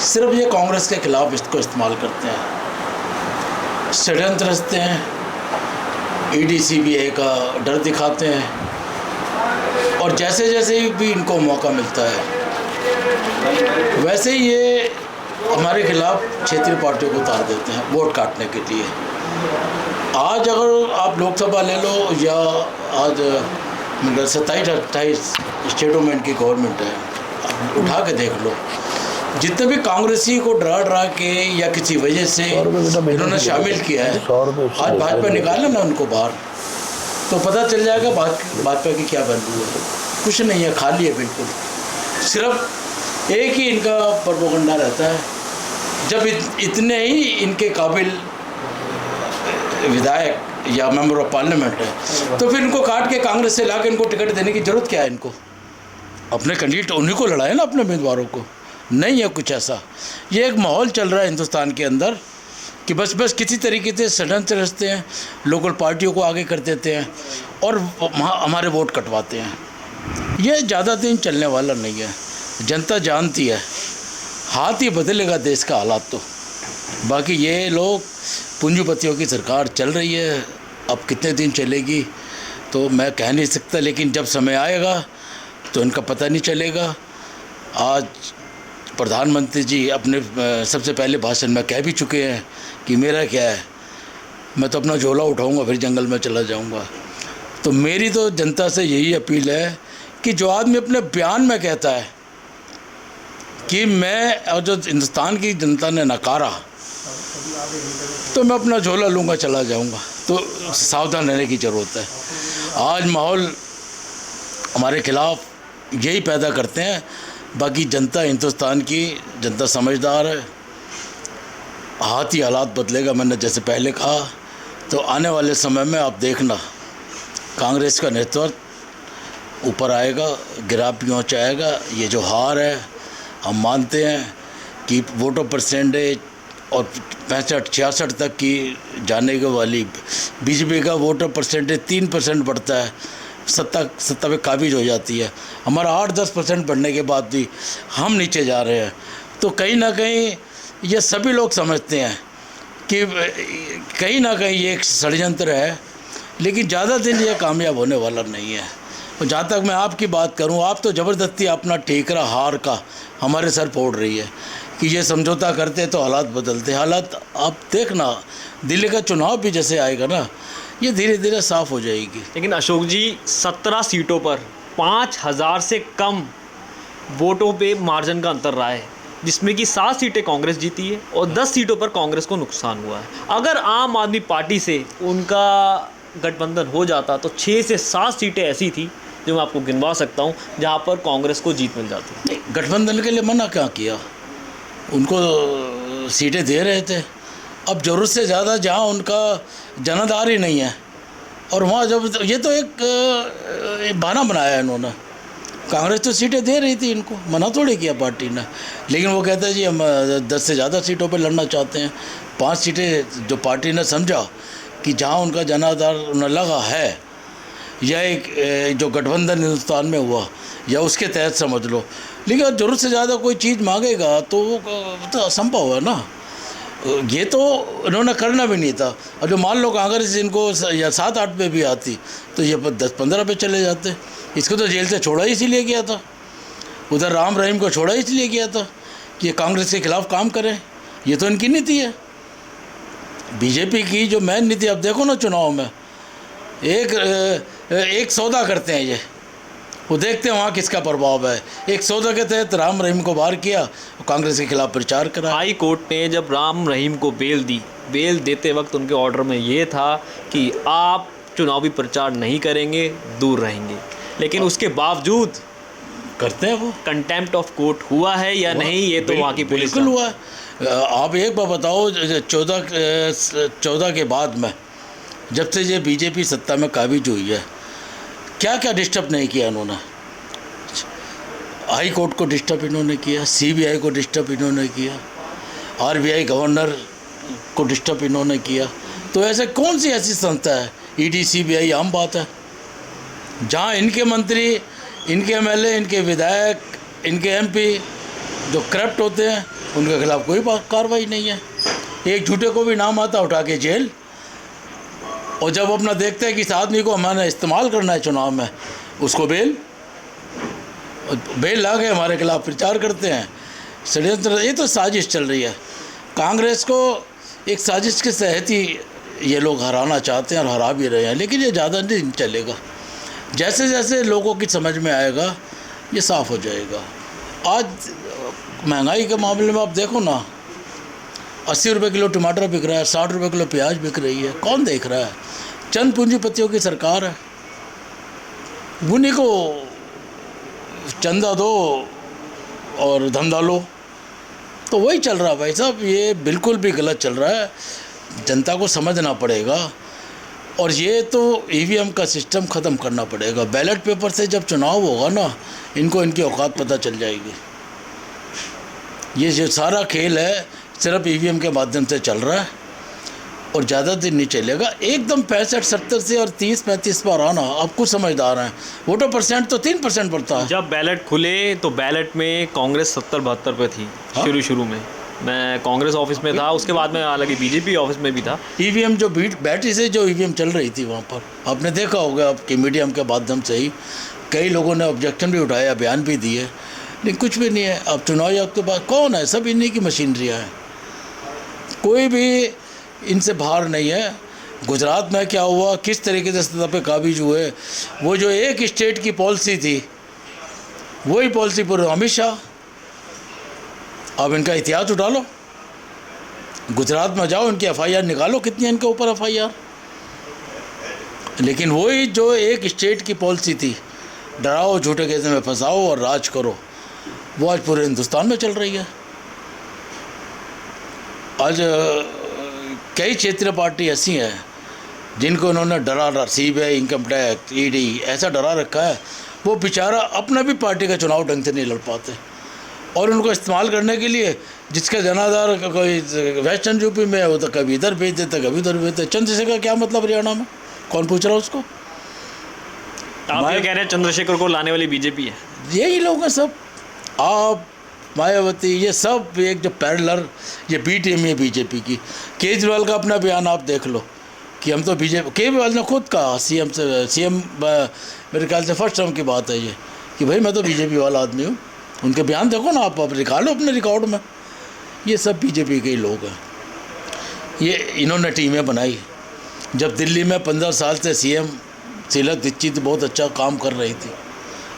A: सिर्फ ये कांग्रेस के खिलाफ इसको इस्तेमाल करते हैं, षड्यंत्र रचते हैं, ED-CBI का डर दिखाते हैं, और जैसे जैसे भी इनको मौका मिलता है वैसे ही ये हमारे खिलाफ क्षेत्रीय पार्टियों को उतार देते हैं वोट काटने के लिए। आज अगर आप लोकसभा ले लो या आज 27-28 स्टेटों में इनकी गवर्नमेंट है, आप उठा के देख लो, जितने भी कांग्रेसी को डरा के या किसी वजह से इन्होंने शामिल किया है, आज भाजपा निकाले ना उनको बाहर तो पता चल जाएगा भाजपा की क्या वैल्यू है। कुछ नहीं है, खाली है बिल्कुल। सिर्फ एक ही इनका प्रोपेगेंडा रहता है। जब इतने ही इनके काबिल विधायक या मेंबर ऑफ पार्लियामेंट है तो फिर इनको काट के कांग्रेस से ला के इनको टिकट देने की जरूरत क्या है? इनको अपने कैंडिडेट उन्हीं को लड़ाए ना, अपने उम्मीदवारों को। नहीं है कुछ ऐसा। ये एक माहौल चल रहा है हिंदुस्तान के अंदर कि बस किसी तरीके से षड्यंत्र रचते हैं, लोकल पार्टियों को आगे कर देते हैं और हमारे वोट कटवाते हैं। ये ज़्यादा दिन चलने वाला नहीं है, जनता जानती है, हाथ ही बदलेगा देश का हालात तो। बाकी ये लोग पूंजीपतियों की सरकार चल रही है, अब कितने दिन चलेगी तो मैं कह नहीं सकता, लेकिन जब समय आएगा तो इनका पता नहीं चलेगा। आज प्रधानमंत्री जी अपने सबसे पहले भाषण में कह भी चुके हैं कि मेरा क्या है, मैं तो अपना झोला उठाऊंगा फिर जंगल में चला जाऊंगा। तो मेरी तो जनता से यही अपील है कि जो आदमी अपने बयान में कहता है कि मैं, और जो हिंदुस्तान की जनता ने नकारा, तो मैं अपना झोला लूँगा चला जाऊँगा, तो सावधान रहने की ज़रूरत है। आज माहौल हमारे खिलाफ यही पैदा करते हैं। बाकी जनता, हिंदुस्तान की जनता समझदार है, हाथ ही हालात बदलेगा। मैंने जैसे पहले कहा, तो आने वाले समय में आप देखना कांग्रेस का नेतृत्व ऊपर आएगा, गिराव पहुँचाएगा। ये जो हार है, हम मानते हैं कि वोटर परसेंटेज और 65-66 तक की जाने के वाली बीजेपी का वोटर परसेंटेज 3% बढ़ता है, सत्ता पे काबिज हो जाती है। हमारा 8-10% बढ़ने के बाद भी हम नीचे जा रहे हैं। तो कहीं ना कहीं ये सभी लोग समझते हैं कि कहीं ना कहीं ये एक षड्यंत्र है, लेकिन ज़्यादा दिन ये कामयाब होने वाला नहीं है। और जहाँ तक मैं आपकी बात करूँ, आप तो ज़बरदस्ती अपना ठेकरा हार का हमारे सर फोड़ रही है कि ये समझौता करते तो हालात बदलते। हालात आप देखना, दिल्ली का चुनाव भी जैसे आएगा ना, ये धीरे धीरे साफ़ हो जाएगी।
B: लेकिन अशोक जी, 17 सीटों पर 5000 से कम वोटों पे मार्जिन का अंतर रहा है, जिसमें कि 7 सीटें कांग्रेस जीती है और 10 सीटों पर कांग्रेस को नुकसान हुआ है। अगर आम आदमी पार्टी से उनका गठबंधन हो जाता तो 6 से 7 सीटें ऐसी थी जो मैं आपको गिनवा सकता हूँ जहाँ पर कांग्रेस को जीत मिल जाती।
A: गठबंधन के लिए मना क्या किया, उनको सीटें दे रहे थे। अब ज़रूरत से ज़्यादा जहाँ उनका जनाधार ही नहीं है, और वहाँ जब ये तो एक बहाना बनाया इन्होंने। कांग्रेस तो सीटें दे रही थी इनको, मना थोड़ी किया पार्टी ने, लेकिन वो कहते हैं जी हम 10 से ज़्यादा सीटों पे लड़ना चाहते हैं। 5 सीटें जो पार्टी ने समझा कि जहाँ उनका जनाधार उन्हें लगा है, या एक जो गठबंधन हिंदुस्तान में हुआ, या उसके तहत समझ लो। लेकिन ज़रूरत से ज़्यादा कोई चीज़ मांगेगा तो वो तो असंभव है ना, ये तो इन्होंने करना भी नहीं था। और जो मान लो कांग्रेस इनको या 7-8 पे भी आती तो ये 10-15 पे चले जाते। इसको तो जेल से छोड़ा ही इसीलिए गया था, उधर राम रहीम को छोड़ा इसलिए गया था कि ये कांग्रेस के खिलाफ काम करें। ये तो इनकी नीति है, बीजेपी की जो मेन नीति। अब देखो ना, चुनाव में एक सौदा करते हैं ये, वो देखते हैं वहाँ किसका प्रभाव है। एक सौदा के तहत राम रहीम को बाहर किया और कांग्रेस के खिलाफ प्रचार करा।
B: हाई कोर्ट ने जब राम रहीम को बेल दी, बेल देते वक्त उनके ऑर्डर में ये था कि आप चुनावी प्रचार नहीं करेंगे, दूर रहेंगे, लेकिन उसके बावजूद
A: करते हैं वो।
B: कंटेम्प्ट ऑफ कोर्ट हुआ है या नहीं, ये तो वहाँ की पुलिस
A: बिल्कुल हुआ है। आप एक बार बताओ, 14 के बाद में जब से ये बीजेपी सत्ता में काबिज हुई है, क्या क्या डिस्टर्ब नहीं किया इन्होंने। हाई कोर्ट को डिस्टर्ब इन्होंने किया, सीबीआई को डिस्टर्ब इन्होंने किया, आरबीआई गवर्नर को डिस्टर्ब इन्होंने किया। तो ऐसे कौन सी ऐसी संस्था है, ईडी सीबीआई आम बात है, जहाँ इनके मंत्री, इनके एमएलए, इनके विधायक, इनके एमपी जो करप्ट होते हैं, उनके खिलाफ कोई कार्रवाई नहीं है। एक झूठे को भी नाम आता उठा के जेल। और जब अपना देखते हैं कि इस आदमी को हमारे इस्तेमाल करना है चुनाव में, उसको बेल ला के हमारे खिलाफ प्रचार करते हैं। षड्यंत्र, ये तो साजिश चल रही है। कांग्रेस को एक साजिश के तहत ही ये लोग हराना चाहते हैं और हरा भी रहे हैं, लेकिन ये ज़्यादा नहीं चलेगा। जैसे जैसे लोगों की समझ में आएगा ये साफ़ हो जाएगा। आज महंगाई के मामले में आप देखो ना, 80 रुपये किलो टमाटर बिक रहा है, 60 रुपये किलो प्याज बिक रही है। कौन देख रहा है? चंद पूंजीपतियों की सरकार है, उन्हीं को चंदा दो और धंधा लो, तो वही चल रहा है भाई साहब। ये बिल्कुल भी गलत चल रहा है, जनता को समझना पड़ेगा। और ये तो ईवीएम का सिस्टम ख़त्म करना पड़ेगा। बैलेट पेपर से जब चुनाव होगा ना, इनको इनकी औकात पता चल जाएगी। ये जो सारा खेल है सिर्फ ईवीएम के माध्यम से चल रहा है। और ज़्यादा दिन नहीं चलेगा। एकदम 65-70 से और 30-35 पर आना, आप कुछ समझदार हैं। वोटर परसेंट तो 3% बढ़ता है।
B: जब बैलेट खुले तो बैलेट में कांग्रेस 70-72 पे थी।
A: हाँ?
B: शुरू में मैं कांग्रेस ऑफिस में था, उसके बाद में हालांकि बीजेपी ऑफिस में भी था।
A: ईवीएम जो बैटरी से जो ईवीएम चल रही थी वहाँ पर, आपने देखा होगा आपके मीडियम के माध्यम से ही, कई लोगों ने ऑब्जेक्शन भी उठाया, बयान भी दिए, लेकिन कुछ भी नहीं है। अब चुनाव आयोग के बाद कौन है? सब इन्हीं की मशीनरियाँ हैं, कोई भी इनसे बाहर नहीं है। गुजरात में क्या हुआ, किस तरीके से सत्ता पे काबिज हुए, वो जो एक स्टेट की पॉलिसी थी वही पॉलिसी पर अमित शाह। अब इनका इतिहास उठा लो, गुजरात में जाओ, इनकी एफआईआर निकालो, कितनी है इनके ऊपर एफआईआर। लेकिन वही जो एक स्टेट की पॉलिसी थी, डराओ, झूठे केस में फंसाओ और राज करो, वो आज पूरे हिंदुस्तान में चल रही है। आज कई क्षेत्रीय पार्टी ऐसी हैं जिनको उन्होंने डरा, सीबीआई, इनकम टैक्स, ईडी ऐसा डरा रखा है, वो बेचारा अपना भी पार्टी का चुनाव ढंग से नहीं लड़ पाते, और उनको इस्तेमाल करने के लिए जिसका जनाधार कोई वेस्टर्न यूपी में है वो तो कभी इधर भेज देते, कभी उधर भेज देते। चंद्रशेखर का क्या मतलब हरियाणा में, कौन पूछ रहा है उसको?
B: आप ये कह रहे हैं चंद्रशेखर को लाने वाली बीजेपी है?
A: यही लोग हैं सब, आप, मायावती, ये सब एक जो पैरेलल, ये बी टीम है बीजेपी की। केजरीवाल का अपना बयान आप देख लो कि हम तो बीजेपी, केजरीवाल ने खुद कहा सीएम मेरे ख्याल से फर्स्ट टर्म की बात है ये, कि भाई मैं तो बीजेपी वाला आदमी हूँ। उनके बयान देखो ना, आप निकालो अपने रिकॉर्ड में, ये सब बीजेपी के ही लोग हैं। ये इन्होंने टीमें बनाई। जब दिल्ली में 15 साल से सीएम शीला दीक्षित बहुत अच्छा काम कर रही थी,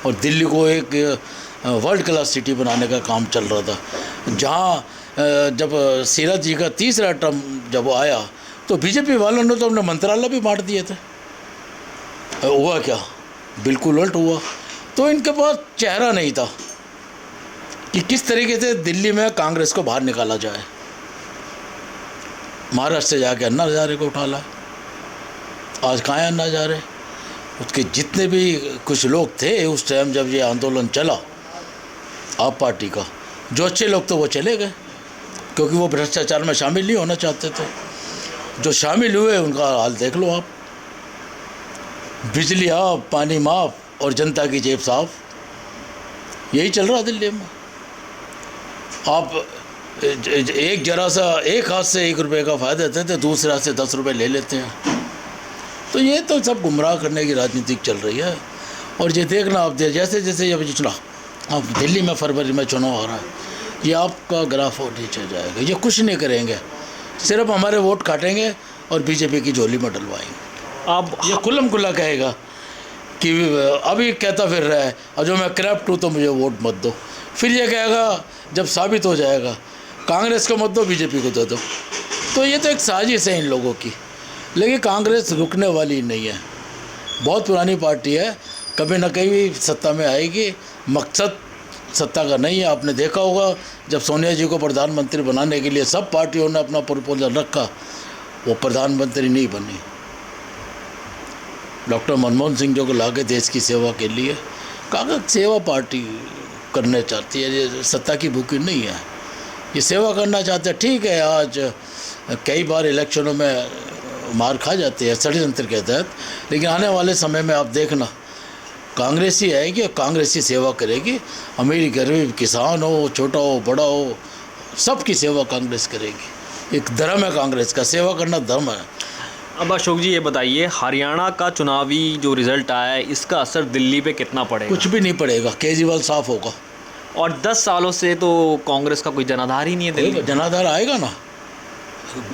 A: और दिल्ली को एक वर्ल्ड क्लास सिटी बनाने का काम चल रहा था, जहाँ जब शीला जी का तीसरा टर्म जब वो आया तो बीजेपी वालों ने तो अपने मंत्रालय भी बांट दिए थे। हुआ क्या? बिल्कुल उल्ट हुआ। तो इनके पास चेहरा नहीं था कि किस तरीके से दिल्ली में कांग्रेस को बाहर निकाला जाए। महाराष्ट्र से जाके अन्ना हजारे को उठा लाए, आज कहाँ है अन्ना हजारे? उसके जितने भी कुछ लोग थे उस टाइम जब ये आंदोलन चला आप पार्टी का, जो अच्छे लोग तो वो चले गए, क्योंकि वो भ्रष्टाचार में शामिल नहीं होना चाहते थे। जो शामिल हुए उनका हाल देख लो आप, बिजली आप, पानी माफ और जनता की जेब साफ, यही चल रहा दिल्ली में। आप एक जरा सा एक हाथ से 1 रुपये का फ़ायदा देते थे, दूसरे हाथ से 10 रुपये ले लेते हैं। तो ये तो सब गुमराह करने की राजनीति चल रही है। और ये देखना आप, जैसे जैसे ये चुनाव, अब दिल्ली में फरवरी में चुनाव हो रहा है, ये आपका ग्राफ और नीचे जाएगा। ये कुछ नहीं करेंगे, सिर्फ हमारे वोट काटेंगे और बीजेपी की झोली में डलवाएंगे।
B: अब
A: ये खुल्लम खुल्ला कहेगा कि अभी कहता फिर रहा है, और जो मैं करप्ट हूँ तो मुझे वोट मत दो। फिर ये कहेगा जब साबित हो जाएगा कांग्रेस को मत दो, बीजेपी को दे दो। तो ये तो एक साजिश है इन लोगों की। लेकिन कांग्रेस रुकने वाली नहीं है, बहुत पुरानी पार्टी है, कभी ना कभी सत्ता में आएगी। मकसद सत्ता का नहीं है। आपने देखा होगा जब सोनिया जी को प्रधानमंत्री बनाने के लिए सब पार्टियों ने अपना प्रपोजल रखा, वो प्रधानमंत्री नहीं बनी। डॉक्टर मनमोहन सिंह जी को लाके देश की सेवा के लिए, कागज सेवा पार्टी करना चाहती है, ये सत्ता की भूखी नहीं है, ये सेवा करना चाहते हैं। ठीक है, आज कई बार इलेक्शनों में मार खा जाते हैं षड्यंत्र के तहत, लेकिन आने वाले समय में आप देखना कांग्रेस ही आएगी और कांग्रेस ही सेवा करेगी। अमीर गरीब, किसान हो, छोटा हो, बड़ा हो, सबकी सेवा कांग्रेस करेगी। एक धर्म है कांग्रेस का, सेवा करना धर्म है।
B: अब अशोक जी ये बताइए, हरियाणा का चुनावी जो रिजल्ट आया है, इसका असर दिल्ली पे कितना पड़ेगा?
A: कुछ भी नहीं पड़ेगा, केजरीवाल साफ होगा।
B: और 10 सालों से तो कांग्रेस का कोई जनाधार ही नहीं है दिल्ली में।
A: जनाधार आएगा ना।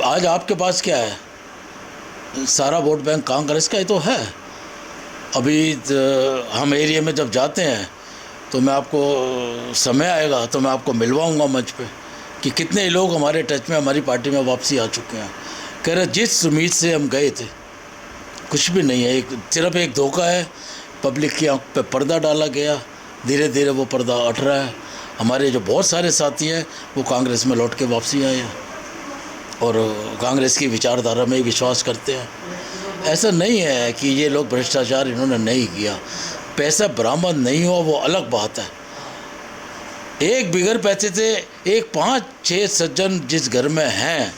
A: आज आपके पास क्या है? सारा वोट बैंक कांग्रेस का ही तो है। अभी हम एरिया में जब जाते हैं तो मैं आपको, समय आएगा तो मैं आपको मिलवाऊंगा मंच पे कि कितने लोग हमारे टच में, हमारी पार्टी में वापसी आ चुके हैं। कह रहे जिस उम्मीद से हम गए थे कुछ भी नहीं है, सिर्फ एक धोखा है। पब्लिक की आंख पे पर्दा डाला गया, धीरे धीरे वो पर्दा हट रहा है। हमारे जो बहुत सारे साथी हैं वो कांग्रेस में लौट के वापसी आए हैं और कांग्रेस की विचारधारा में ही विश्वास करते हैं। ऐसा नहीं है कि ये लोग भ्रष्टाचार इन्होंने नहीं किया, पैसा बरामद नहीं हुआ वो अलग बात है। एक बिगर पैसे से एक 5-6 सज्जन जिस घर में हैं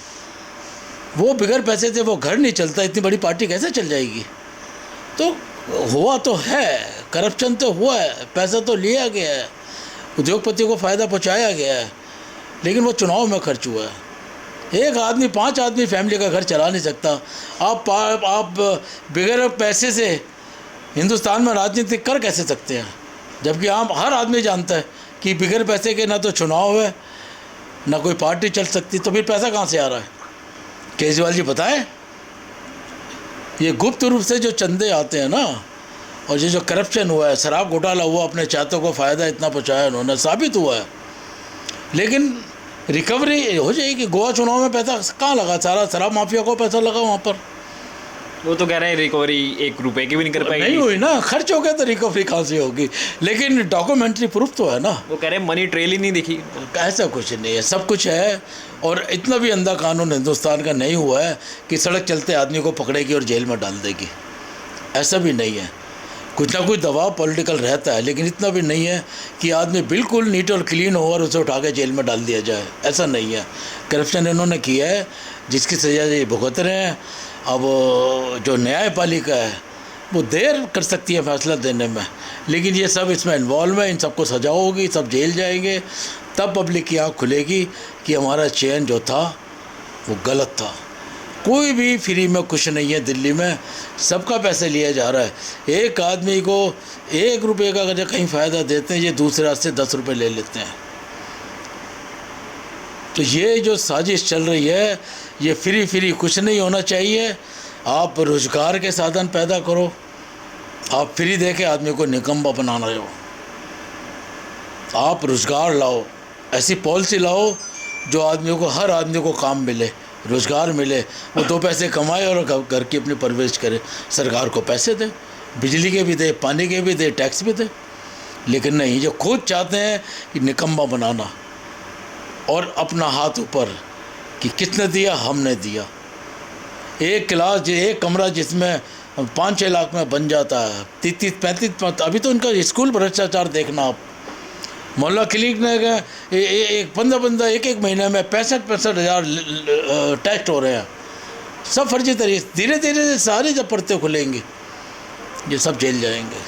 A: वो बगैर पैसे से वो घर नहीं चलता, इतनी बड़ी पार्टी कैसे चल जाएगी? तो हुआ तो है, करप्शन तो हुआ है, पैसा तो लिया गया है, उद्योगपतियों को फ़ायदा पहुंचाया गया है, लेकिन वो चुनाव में खर्च हुआ है। एक आदमी 5 आदमी फैमिली का घर चला नहीं सकता। आप बगैर पैसे से हिंदुस्तान में राजनीति कर कैसे सकते हैं? जबकि हर आदमी जानता है कि बगैर पैसे के ना तो चुनाव है, ना कोई पार्टी चल सकती, तो फिर पैसा कहाँ से आ रहा है? केजरीवाल जी बताएं। ये गुप्त रूप से जो चंदे आते हैं ना, और ये जो करप्शन हुआ है, शराब घोटाला हुआ, अपने चाहतों को फ़ायदा इतना पहुँचाया उन्होंने, साबित हुआ है। लेकिन रिकवरी हो जाएगी। गोवा चुनाव में पैसा कहाँ लगा? सारा शराब माफिया को पैसा लगा वहाँ पर।
B: वो तो कह रहे हैं रिकवरी 1 रुपए की भी नहीं कर पाएगी।
A: नहीं हुई ना, खर्च हो गया तो रिकवरी कहाँ से होगी? लेकिन डॉक्यूमेंट्री प्रूफ तो है ना।
B: वो कह रहे हैं मनी ट्रेल ही नहीं दिखी।
A: ऐसा कुछ नहीं है, सब कुछ है। और इतना भी अंधा कानून हिंदुस्तान का नहीं हुआ है कि सड़क चलते आदमी को पकड़ेगी और जेल में डाल देगी। ऐसा भी नहीं है। कुछ ना कुछ दबाव पॉलिटिकल रहता है, लेकिन इतना भी नहीं है कि आदमी बिल्कुल नीट और क्लीन हो और उसे उठा के जेल में डाल दिया जाए। ऐसा नहीं है। करप्शन इन्होंने किया है, जिसकी सजा ये भुगत रहे हैं। अब जो न्यायपालिका है वो देर कर सकती है फैसला देने में, लेकिन ये सब इसमें इन्वॉल्व है। इन सबको सजा होगी, सब जेल जाएंगे, तब पब्लिक की आँख खुलेगी कि हमारा चयन जो था वो गलत था। कोई भी फ्री में कुछ नहीं है दिल्ली में, सबका पैसे लिया जा रहा है। एक आदमी को 1 रुपये का अगर कहीं फ़ायदा देते हैं, ये दूसरे से 10 रुपये ले लेते हैं। तो ये जो साजिश चल रही है, ये फ्री कुछ नहीं होना चाहिए। आप रोज़गार के साधन पैदा करो। आप फ्री दे के आदमी को निकम्मा बना रहे हो। आप रोज़गार लाओ, ऐसी पॉलिसी लाओ जो आदमियों को, हर आदमी को काम मिले, रोज़गार मिले, वो 2 पैसे कमाए और घर की अपनी परवरिश करे। सरकार को पैसे दे, बिजली के भी दे, पानी के भी दे, टैक्स भी दे। लेकिन नहीं, जो खुद चाहते हैं कि निकम्मा बनाना और अपना हाथ ऊपर कि किसने दिया, हमने दिया। एक क्लास, एक कमरा जिसमें 5-6 लाख में बन जाता है, 30-35। अभी तो इनका स्कूल भ्रष्टाचार देखना आप। मोहल्ला क्लिनिक ने 15 एक महीने में 65 हज़ार टेस्ट हो रहे हैं, सब फर्जी तरीके। धीरे धीरे सारे जब पढ़ते खुलेंगे, ये सब जेल जाएंगे।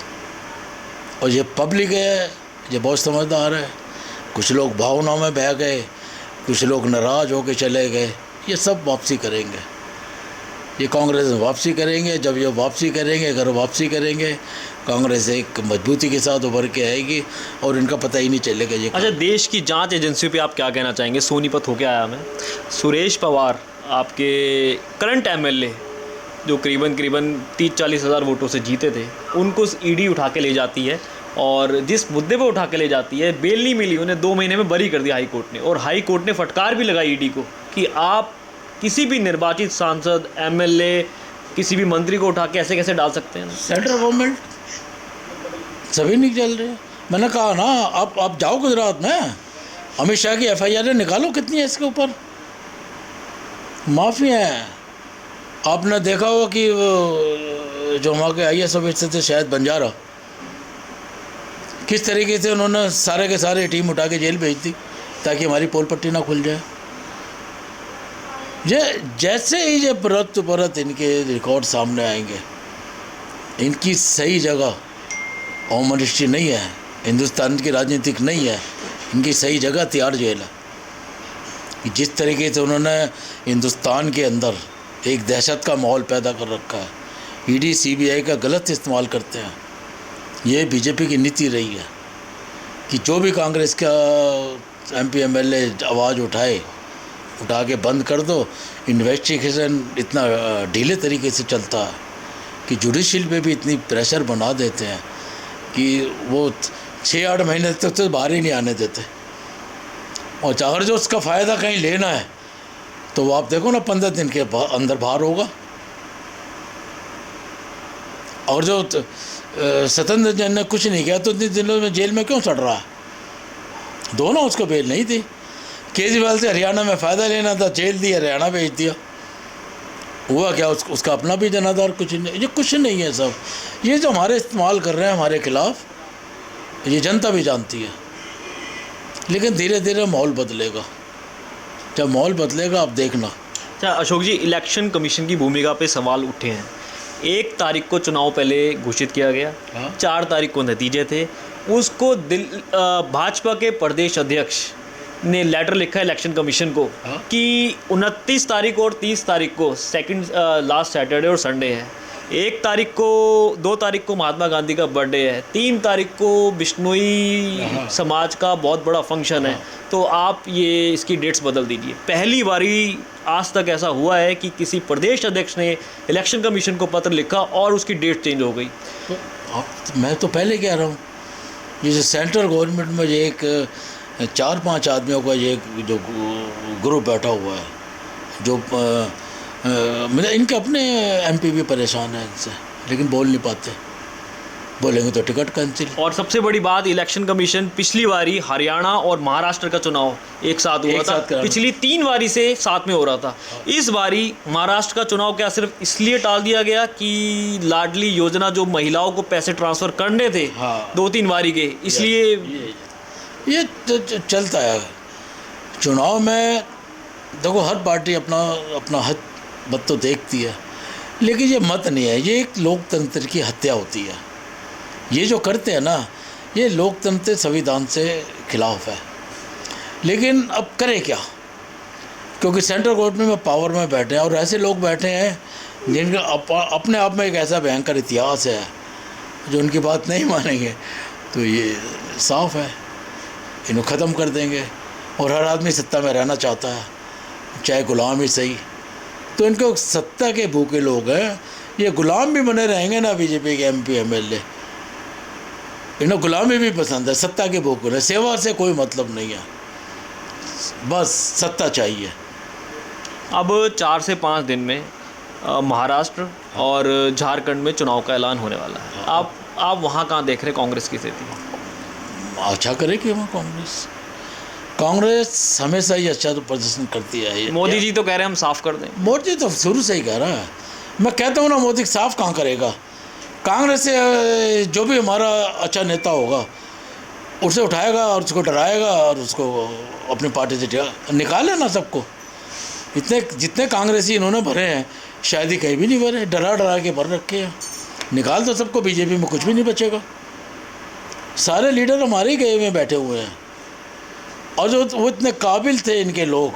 A: और ये पब्लिक है, ये बहुत समझदार है। कुछ लोग भावनाओं में बह गए, कुछ लोग नाराज़ होकर चले गए। ये सब वापसी करेंगे, ये कांग्रेस वापसी करेंगे। जब ये वापसी करेंगे, अगर वापसी करेंगे, कांग्रेस एक मजबूती के साथ उभर के आएगी और इनका पता ही नहीं चलेगा ये।
B: अच्छा, देश की जांच एजेंसियों पे आप क्या कहना चाहेंगे? सोनीपत होके आया मैं। सुरेश पवार आपके करंट एमएलए जो करीबन 30-40 हज़ार वोटों से जीते थे, उनको ईडी उठा के ले जाती है, और जिस मुद्दे पर उठा के ले जाती है, बेल नहीं मिली, उन्हें 2 महीने में बरी कर दिया हाई कोर्ट ने। और हाई कोर्ट ने फटकार भी लगाई ईडी को कि आप किसी भी निर्वाचित सांसद, एमएलए, किसी भी मंत्री को उठा के ऐसे कैसे डाल सकते हैं?
A: सेंट्रल गवर्नमेंट सभी नहीं चल रहे। मैंने कहा ना, आप जाओ गुजरात में, अमित शाह की FIR निकालो, कितनी है इसके ऊपर, माफ़ी है। आपने देखा होगा कि जो वहाँ के IAS ऑफिसर थे, शायद बंजारा, किस तरीके से उन्होंने सारे के सारे टीम उठा के जेल भेज दी ताकि हमारी पोल पट्टी ना खुल जाए। ये जैसे ही ये परत इनके रिकॉर्ड सामने आएंगे, इनकी सही जगह होम मिनिस्ट्री नहीं है, हिंदुस्तान की राजनीतिक नहीं है, इनकी सही जगह तिहाड़ जेल है। कि जिस तरीके से उन्होंने हिंदुस्तान के अंदर एक दहशत का माहौल पैदा कर रखा है, ED CBI का गलत इस्तेमाल करते हैं। ये बीजेपी की नीति रही है कि जो भी कांग्रेस का MP MLA आवाज़ उठा के बंद कर दो। इन्वेस्टिगेशन इतना ढीले तरीके से चलता है कि जुडिशियल पे भी इतनी प्रेशर बना देते हैं कि वो 6-8 महीने तक तो बाहर ही नहीं आने देते। और अगर जो उसका फ़ायदा कहीं लेना है तो वो आप देखो ना, 15 दिन के अंदर बाहर होगा। और जो सत्येंद्र जैन ने कुछ नहीं किया तो इतने दिनों में जेल में क्यों चढ़ रहा है? दोनों उसको बेल नहीं थी। केजरीवाल से हरियाणा में फ़ायदा लेना था, जेल दी, हरियाणा भेज दिया। हुआ क्या? उसका अपना भी जनाधार कुछ नहीं। ये कुछ नहीं है सब। ये जो हमारे इस्तेमाल कर रहे हैं हमारे खिलाफ, ये जनता भी जानती है। लेकिन धीरे धीरे माहौल बदलेगा। जब माहौल बदलेगा आप देखना,
B: अच्छा अशोक जी, इलेक्शन कमीशन की भूमिका पे सवाल उठे हैं। 1 तारीख को चुनाव पहले घोषित किया गया,
A: हाँ।
B: 4 तारीख को नतीजे थे। उसको भाजपा के प्रदेश अध्यक्ष ने लेटर लिखा इलेक्शन कमीशन को
A: हाँ।
B: कि 29 तारीख और 30 तारीख को सेकंड लास्ट सैटरडे और संडे है। 1 तारीख को 2 तारीख को महात्मा गांधी का बर्थडे है, 3 तारीख को बिश्नोई
A: हाँ।
B: समाज का बहुत बड़ा फंक्शन है, तो आप ये इसकी डेट्स बदल दीजिए। पहली बारी आज तक ऐसा हुआ है कि किसी प्रदेश अध्यक्ष ने इलेक्शन कमीशन को पत्र लिखा और उसकी डेट चेंज हो गई।
A: तो मैं तो पहले कह रहा हूँ, जैसे सेंट्रल गवर्नमेंट में ये एक 4-5 आदमियों का ये जो ग्रुप बैठा हुआ है, जो मतलब इनके अपने एमपी भी परेशान हैं इनसे, लेकिन बोल नहीं पाते, बोलेंगे तो टिकट कैंसिल।
B: और सबसे बड़ी बात, इलेक्शन कमीशन पिछली बारी हरियाणा और महाराष्ट्र का चुनाव एक साथ हुआ था, पिछली 3 बारी से साथ में हो रहा था। इस बारी महाराष्ट्र का चुनाव क्या सिर्फ इसलिए टाल दिया गया कि लाडली योजना जो महिलाओं को पैसे ट्रांसफ़र करने थे,
A: हाँ।
B: 2-3 बारी के, इसलिए
A: ये चलता है चुनाव में। देखो हर पार्टी अपना हद मत तो देखती है, लेकिन ये मत नहीं है, ये एक लोकतंत्र की हत्या होती है। ये जो करते हैं ना, ये लोकतंत्र संविधान से खिलाफ है। लेकिन अब करें क्या, क्योंकि सेंट्रल गवर्नमेंट में पावर में बैठे हैं और ऐसे लोग बैठे हैं जिनका अपने आप में एक ऐसा भयंकर इतिहास है, जो उनकी बात नहीं मानेंगे तो ये साफ है इन्हें ख़त्म कर देंगे। और हर आदमी सत्ता में रहना चाहता है, चाहे गुलाम ही सही। तो इनको सत्ता के भूखे लोग हैं, ये गुलाम भी बने रहेंगे ना बीजेपी के एमपी एमएलए, इन्हें गुलामी भी पसंद है, सत्ता के भूखे हैं, सेवा से कोई मतलब नहीं है, बस सत्ता चाहिए।
B: अब 4 से 5 दिन में महाराष्ट्र और झारखंड में चुनाव का ऐलान होने वाला है। आप वहाँ कहाँ देख रहे हैं कांग्रेस की स्थिति?
A: अच्छा करेगी वहाँ कांग्रेस हमेशा ही अच्छा तो प्रदर्शन करती है।
B: मोदी जी तो कह रहे हैं हम साफ कर दें।
A: मोदी तो शुरू से ही कह रहा है, मैं कहता हूँ ना, मोदी साफ कहाँ करेगा। कांग्रेस से जो भी हमारा अच्छा नेता होगा उसे उठाएगा और उसको डराएगा और उसको अपनी पार्टी से निकाले ना सबको। इतने जितने कांग्रेसी इन्होंने भरे हैं शायद ही कहीं भी नहीं भरे, डरा के भर रखे हैं। निकाल दो सबको, बीजेपी में कुछ भी नहीं बचेगा। सारे लीडर हमारे ही गए में बैठे हुए हैं, और जो वो इतने काबिल थे इनके लोग,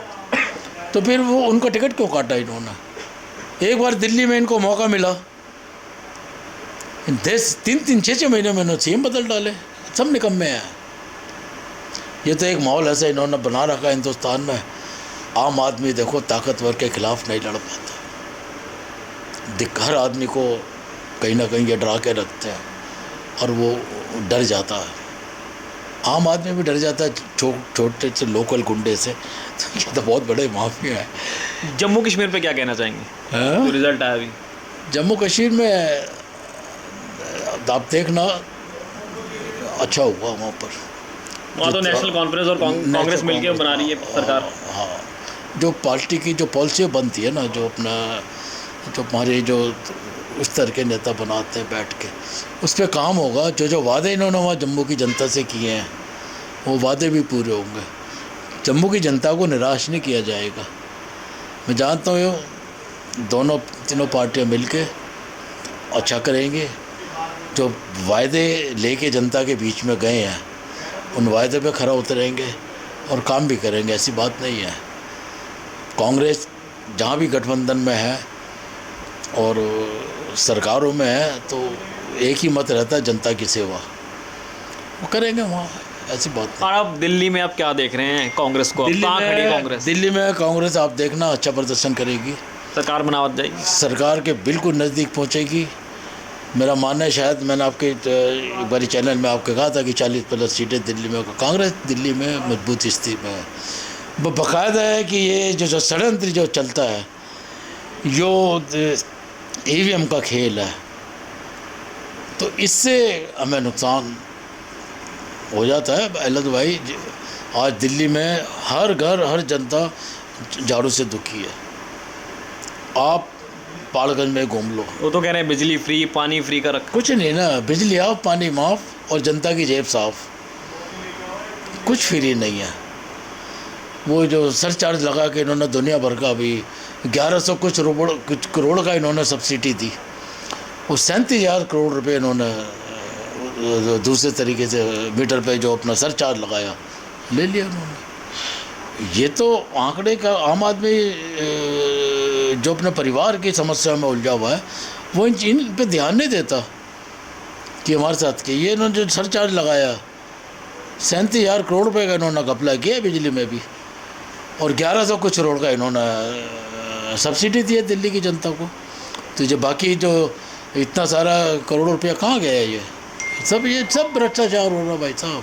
A: तो फिर वो उनका टिकट क्यों काटा इन्होंने। एक बार दिल्ली में इनको मौका मिला, 3-6 महीने में इन्होंने सीएम बदल डाले, सब निकम्मे हैं। ये तो एक माहौल ऐसा इन्होंने बना रखा है हिंदुस्तान में, आम आदमी देखो ताकतवर के खिलाफ नहीं लड़ पाता। हर आदमी को कहीं ना कहीं ये डरा के रखते हैं और वो डर जाता है। आम आदमी भी डर जाता है छोटे से लोकल गुंडे से, तो ये तो बहुत बड़े माफिया है।
B: जम्मू कश्मीर पे क्या कहना चाहेंगे? जो रिजल्ट आया अभी
A: जम्मू कश्मीर में, आप देखना अच्छा हुआ वहाँ पर।
B: वहाँ तो नेशनल कॉन्फ्रेंस और कांग्रेस मिलकर बना रही है सरकार।
A: हाँ, जो पार्टी की जो पॉलिसी बनती है ना, जो हमारे जो उस तरह के नेता बनाते हैं बैठ के, उस पर काम होगा। जो वादे इन्होंने वहाँ जम्मू की जनता से किए हैं वो वादे भी पूरे होंगे। जम्मू की जनता को निराश नहीं किया जाएगा। मैं जानता हूँ तीनों पार्टियाँ मिलके अच्छा करेंगे। जो वायदे लेके जनता के बीच में गए हैं उन वायदे पे खरा उतरेंगे और काम भी करेंगे, ऐसी बात नहीं है। कांग्रेस जहाँ भी गठबंधन में है और सरकारों में है तो एक ही मत रहता है, जनता की सेवा। वो करेंगे वहाँ, ऐसी बात नहीं।
B: और अब दिल्ली में आप क्या देख रहे हैं कांग्रेस को? कहाँ खड़ी कांग्रेस? दिल्ली
A: में कांग्रेस आप देखना अच्छा प्रदर्शन करेगी,
B: सरकार बनावट जाएगी,
A: सरकार के बिल्कुल नज़दीक पहुँचेगी। मेरा मानना है, शायद मैंने आपके एक बारी चैनल में आपको कहा था कि 40+ सीटें दिल्ली में, कांग्रेस दिल्ली में मजबूत स्थिति में है। वो बाकायदा है कि ये जो षड्यंत्र जो चलता है, जो ईवीएम का खेल है, तो इससे हमें नुकसान हो जाता है। अहलद भाई, आज दिल्ली में हर घर हर जनता झाड़ू से दुखी है। आप पालगंज में घूम लो,
B: वो तो कह रहे हैं बिजली फ्री, पानी फ्री का रखा।
A: कुछ नहीं ना, बिजली ऑफ, पानी माफ और जनता की जेब साफ, कुछ फ्री नहीं है। वो जो सरचार्ज लगा के इन्होंने दुनिया भर का अभी 1100 कुछ करोड़ का इन्होंने सब्सिडी दी, वो 37,000 करोड़ रुपए इन्होंने दूसरे तरीके से मीटर पे जो अपना सरचार्ज लगाया ले लिया उन्होंने। ये तो आंकड़े का आम आदमी जो अपने परिवार की समस्या में उलझा हुआ है वो इन पे ध्यान नहीं देता कि हमारे साथ के ये इन्होंने जो सरचार्ज लगाया 37,000 करोड़ रुपए का इन्होंने घपला किया बिजली में भी, और 1100 कुछ करोड़ का इन्होंने सब्सिडी दी है दिल्ली की जनता को। तो जो बाकी जो इतना सारा करोड़ रुपया कहाँ गया है, ये सब भ्रष्टाचार हो रहा भाई साहब।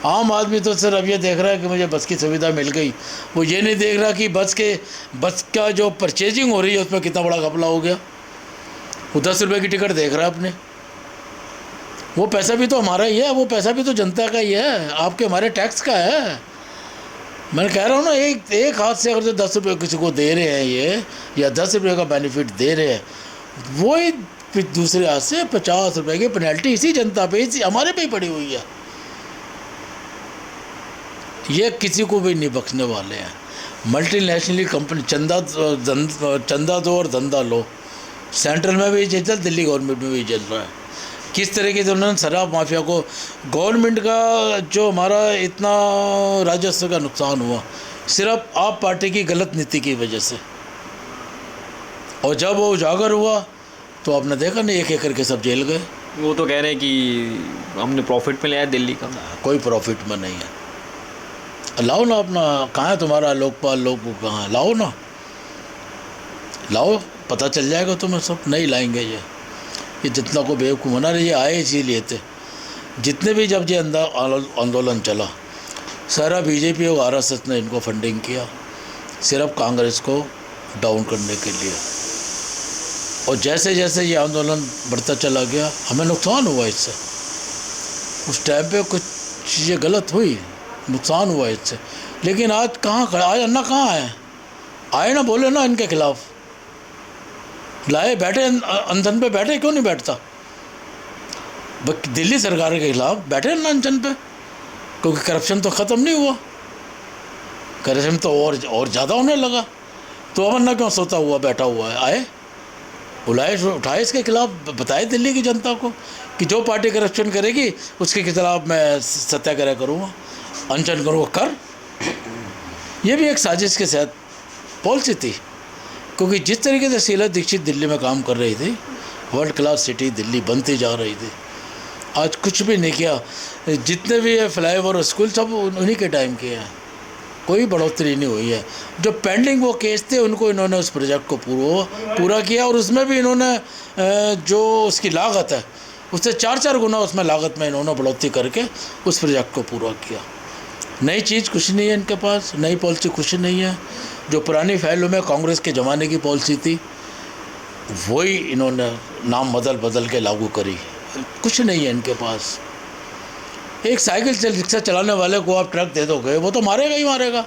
A: आम आदमी तो सिर्फ अब ये देख रहा है कि मुझे बस की सुविधा मिल गई, वो ये नहीं देख रहा कि बस का जो परचेजिंग हो रही है उसमें कितना बड़ा घपला हो गया। वो 10 रुपये की टिकट देख रहा है अपने, वो पैसा भी तो हमारा ही है, वो पैसा भी तो जनता का ही है, आपके हमारे टैक्स का है। मैं कह रहा हूँ ना, एक हाथ से अगर जो 10 रुपये किसी को दे रहे हैं ये, या 10 रुपये का बेनिफिट दे रहे हैं, वो ही फिर दूसरे हाथ से 50 रुपये की पेनल्टी इसी जनता पे, इसी हमारे पे ही पड़ी हुई है। ये किसी को भी नहीं बख्शने वाले हैं। मल्टीनेशनल कंपनी चंदा दो और धंधा लो, सेंट्रल में भी चल, दिल्ली गवर्नमेंट में भी चल रहा है। किस तरीके से उन्होंने शराब माफिया को, गवर्नमेंट का जो हमारा इतना राजस्व का नुकसान हुआ सिर्फ आप पार्टी की गलत नीति की वजह से, और जब वो उजागर हुआ तो आपने देखा नहीं, एक एक करके सब जेल गए।
B: वो तो कह रहे हैं कि हमने प्रॉफिट में लिया दिल्ली का,
A: कोई प्रॉफिट में नहीं है। लाओ ना अपना, कहाँ है तुम्हारा लोकपाल, लोग कहाँ है, लाओ ना, लाओ, पता चल जाएगा तुम्हें सब। नहीं लाएंगे ये जितना को बेवकूफ़ बना रहे, ये आए इसीलिए थे। जितने भी जब ये आंदोलन चला, सारा बीजेपी और आरएसएस ने इनको फंडिंग किया सिर्फ कांग्रेस को डाउन करने के लिए। और जैसे जैसे ये आंदोलन बढ़ता चला गया, हमें नुकसान हुआ इससे। उस टाइम पे कुछ चीज़ें गलत हुई, नुकसान हुआ इससे, लेकिन आज कहाँ खड़ा, आज अन्ना कहाँ आए ना, बोले ना इनके खिलाफ, लाए बैठे अनशन पे, बैठे क्यों नहीं बैठता? दिल्ली सरकार के खिलाफ बैठे ना अनशन पे, क्योंकि करप्शन तो ख़त्म नहीं हुआ, करप्शन तो और ज़्यादा होने लगा। तो अब अन्ना क्यों सोता हुआ बैठा हुआ है? आए, बुलाए, उठाए इसके खिलाफ, बताए दिल्ली की जनता को कि जो पार्टी करप्शन करेगी उसके खिलाफ मैं सत्याग्रह करूँगा, अनशन करूँगा। कर, ये भी एक साजिश के साथ पॉलिसी थी, क्योंकि जिस तरीके से शीला दीक्षित दिल्ली में काम कर रही थी, वर्ल्ड क्लास सिटी दिल्ली बनती जा रही थी, आज कुछ भी नहीं किया। जितने भी है फ्लाईओवर स्कूल सब उन्हीं के टाइम के हैं, कोई बढ़ोतरी नहीं हुई है। जो पेंडिंग वो केस थे उनको इन्होंने उस प्रोजेक्ट को पूरा किया, और उसमें भी इन्होंने जो उसकी लागत है उससे 4-4 गुना उसमें लागत में इन्होंने बढ़ोतरी करके उस प्रोजेक्ट को पूरा किया। नई चीज़ कुछ नहीं है इनके पास, नई पॉलिसी कुछ नहीं है। जो पुरानी फाइलों में कांग्रेस के ज़माने की पॉलिसी थी वही इन्होंने नाम बदल के लागू करी, कुछ नहीं है इनके पास। एक साइकिल से रिक्शा चलाने वाले को आप ट्रक दे दोगे, वो तो मारेगा ही मारेगा।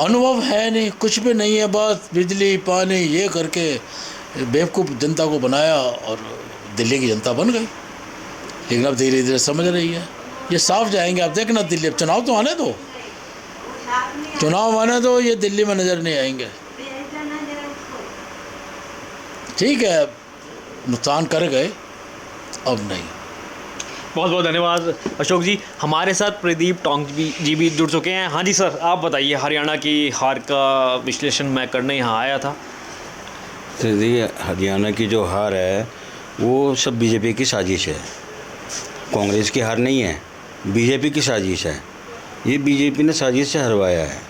A: अनुभव है नहीं, कुछ भी नहीं है, बस बिजली पानी ये करके बेवकूफ़ जनता को बनाया और दिल्ली की जनता बन गई। लेकिन अब धीरे धीरे समझ रही है, ये साफ जाएंगे। आप देखना दिल्ली, अब चुनाव तो आने दो, चुनाव आने दो, ये दिल्ली में नज़र नहीं आएंगे। ठीक है, नुकसान कर गए, अब नहीं।
B: बहुत बहुत धन्यवाद अशोक जी। हमारे साथ प्रदीप टोंक जी भी जुड़ चुके हैं। हाँ जी सर, आप बताइए, हरियाणा की हार का विश्लेषण मैं करने यहाँ आया था।
D: देखिए, हरियाणा की जो हार है वो सब बीजेपी की साजिश है, कांग्रेस की हार नहीं है, बीजेपी की साजिश है। ये बीजेपी ने साजिश से हरवाया है।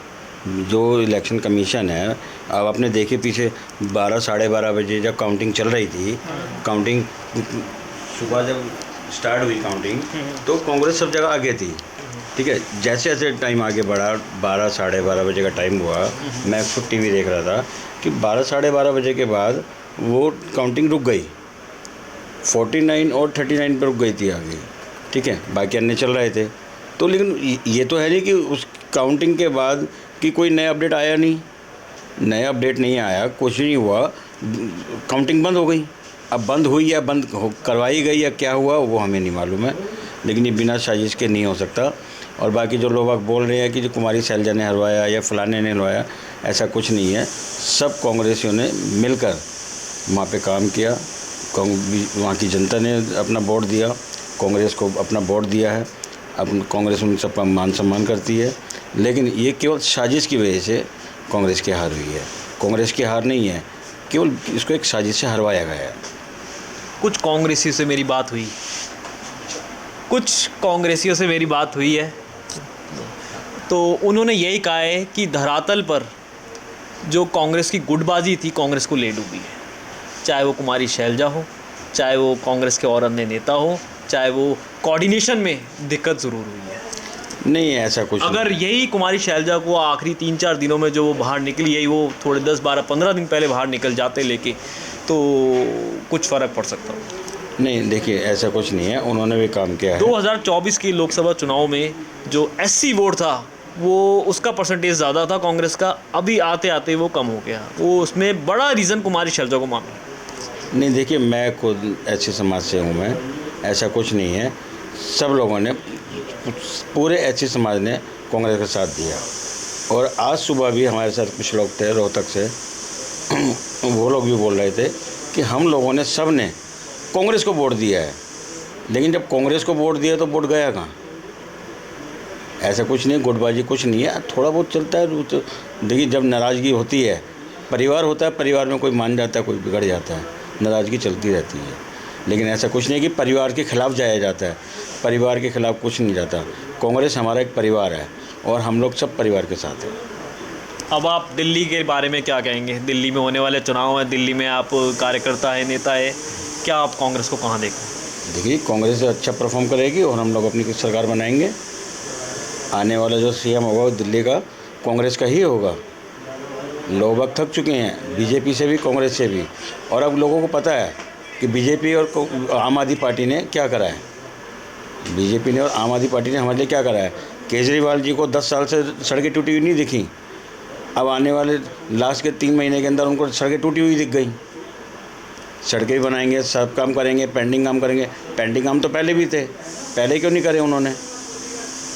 D: जो इलेक्शन कमीशन है, अब आपने देखे पीछे 12 साढ़े 12 बजे जब काउंटिंग चल रही थी, काउंटिंग सुबह जब स्टार्ट हुई काउंटिंग, तो कांग्रेस सब जगह आगे थी। ठीक है, जैसे जैसे टाइम आगे बढ़ा, 12 साढ़े 12 बजे का टाइम हुआ, मैं खुद टीवी देख रहा था कि 12 साढ़े 12 बजे के बाद वो काउंटिंग रुक गई, 49 और 39 पर रुक गई थी आगे। ठीक है, बाकी अन्य चल रहे थे। तो लेकिन ये तो है नहीं कि उस काउंटिंग के बाद कि कोई नया अपडेट आया नहीं, नया अपडेट नहीं आया, कुछ नहीं हुआ, काउंटिंग बंद हो गई। अब बंद हुई या बंद करवाई गई या क्या हुआ वो हमें नहीं मालूम है, लेकिन ये बिना साजिश के नहीं हो सकता। और बाकी जो लोग बोल रहे हैं कि जो कुमारी शैलजा ने हरवाया या फलाने ने हरवाया, ऐसा कुछ नहीं है। सब कांग्रेसियों ने मिलकर वहाँ पे काम किया। वहाँ की जनता ने अपना वोट दिया, कांग्रेस को अपना वोट दिया है। अब कांग्रेस उन सबका मान सम्मान करती है, लेकिन ये केवल साजिश की वजह से कांग्रेस की हार हुई है। कांग्रेस की हार नहीं है, केवल इसको एक साजिश से हरवाया गया है।
B: कुछ कांग्रेसियों से मेरी बात हुई है, तो उन्होंने यही कहा है कि धरातल पर जो कांग्रेस की गुटबाजी थी, कांग्रेस को ले डूबी है। चाहे वो कुमारी शैलजा हो, चाहे वो कांग्रेस के और अन्य नेता हो, चाहे वो कोऑर्डिनेशन में दिक्कत ज़रूर हुई है।
D: नहीं, ऐसा कुछ
B: अगर यही कुमारी शैलजा को आखिरी 3-4 दिनों में जो वो बाहर निकली, यही वो थोड़े 10-12-15 दिन पहले बाहर निकल जाते लेके, तो कुछ फ़र्क पड़ सकता है।
D: नहीं, देखिए ऐसा कुछ नहीं है, उन्होंने भी काम किया है।
B: 2024 के लोकसभा चुनाव में जो SC वोट था, वो उसका परसेंटेज ज़्यादा था कांग्रेस का। अभी आते आते वो कम हो गया। वो उसमें बड़ा रीज़न कुमारी शैलजा को माना।
D: नहीं, देखिए मैं खुद ऐसे समाज से हूँ, मैं ऐसा कुछ नहीं है। सब लोगों ने, पूरे ऐसे समाज ने कांग्रेस का साथ दिया। और आज सुबह भी हमारे साथ कुछ लोग थे रोहतक से, वो लोग भी बोल रहे थे कि हम लोगों ने, सब ने कांग्रेस को वोट दिया है, लेकिन जब कांग्रेस को वोट दिया तो वोट गया कहाँ। ऐसा कुछ नहीं, गुटबाजी कुछ नहीं है, थोड़ा बहुत चलता है। देखिए जब नाराज़गी होती है, परिवार होता है, परिवार में कोई मान जाता है, कोई बिगड़ जाता है, नाराज़गी चलती रहती है। लेकिन ऐसा कुछ नहीं कि परिवार के ख़िलाफ़ जाया जाता है। परिवार के ख़िलाफ़ कुछ नहीं जाता। कांग्रेस हमारा एक परिवार है और हम लोग सब परिवार के साथ हैं।
B: अब आप दिल्ली के बारे में क्या कहेंगे? दिल्ली में होने वाले चुनाव हैं, दिल्ली में आप कार्यकर्ता है, नेता है, क्या आप कांग्रेस को कहाँ देखते?
D: देखिए कांग्रेस अच्छा परफॉर्म करेगी और हम लोग अपनी सरकार बनाएंगे। आने वाला जो CM होगा वो दिल्ली का कांग्रेस का ही होगा। लोग अब थक चुके हैं बीजेपी से भी, कांग्रेस से भी। और अब लोगों को पता है कि बीजेपी और आम आदमी पार्टी ने क्या करा है। बीजेपी ने और आम आदमी पार्टी ने हमारे लिए क्या करा है। केजरीवाल जी को 10 साल से सड़कें टूटी हुई नहीं दिखी, अब आने वाले लास्ट के 3 महीने के अंदर उनको सड़कें टूटी हुई दिख गई। सड़कें भी बनाएंगे, सब काम करेंगे, पेंडिंग काम करेंगे। पेंडिंग काम तो पहले भी थे, पहले क्यों नहीं करे उन्होंने?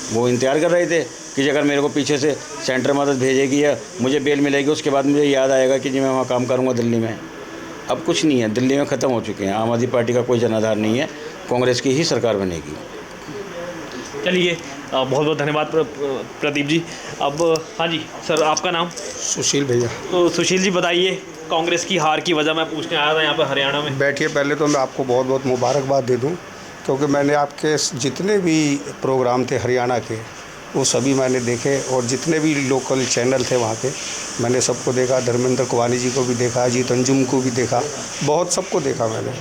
D: वो इंतज़ार कर रहे थे कि अगर मेरे को पीछे से सेंटर मदद भेजेगी या मुझे बेल मिलेगी, उसके बाद मुझे याद आएगा कि जी मैं वहाँ काम करूँगा दिल्ली में। अब कुछ नहीं है, दिल्ली में ख़त्म हो चुके हैं। आम आदमी पार्टी का कोई जनाधार नहीं है, कांग्रेस की ही सरकार बनेगी।
B: चलिए, बहुत बहुत धन्यवाद प्रदीप जी। अब हाँ जी सर, आपका नाम?
E: सुशील भैया।
B: तो सुशील जी बताइए, कांग्रेस की हार की वजह मैं पूछने आया था यहाँ पर हरियाणा में।
E: बैठिए, पहले तो मैं आपको बहुत बहुत मुबारकबाद दे दूं, क्योंकि मैंने आपके जितने भी प्रोग्राम थे हरियाणा के, वो सभी मैंने देखे। और जितने भी लोकल चैनल थे वहाँ के, मैंने सबको देखा। धर्मेंद्र कुवानी जी को भी देखा, अजीत अंजुम को भी देखा, बहुत सबको देखा मैंने।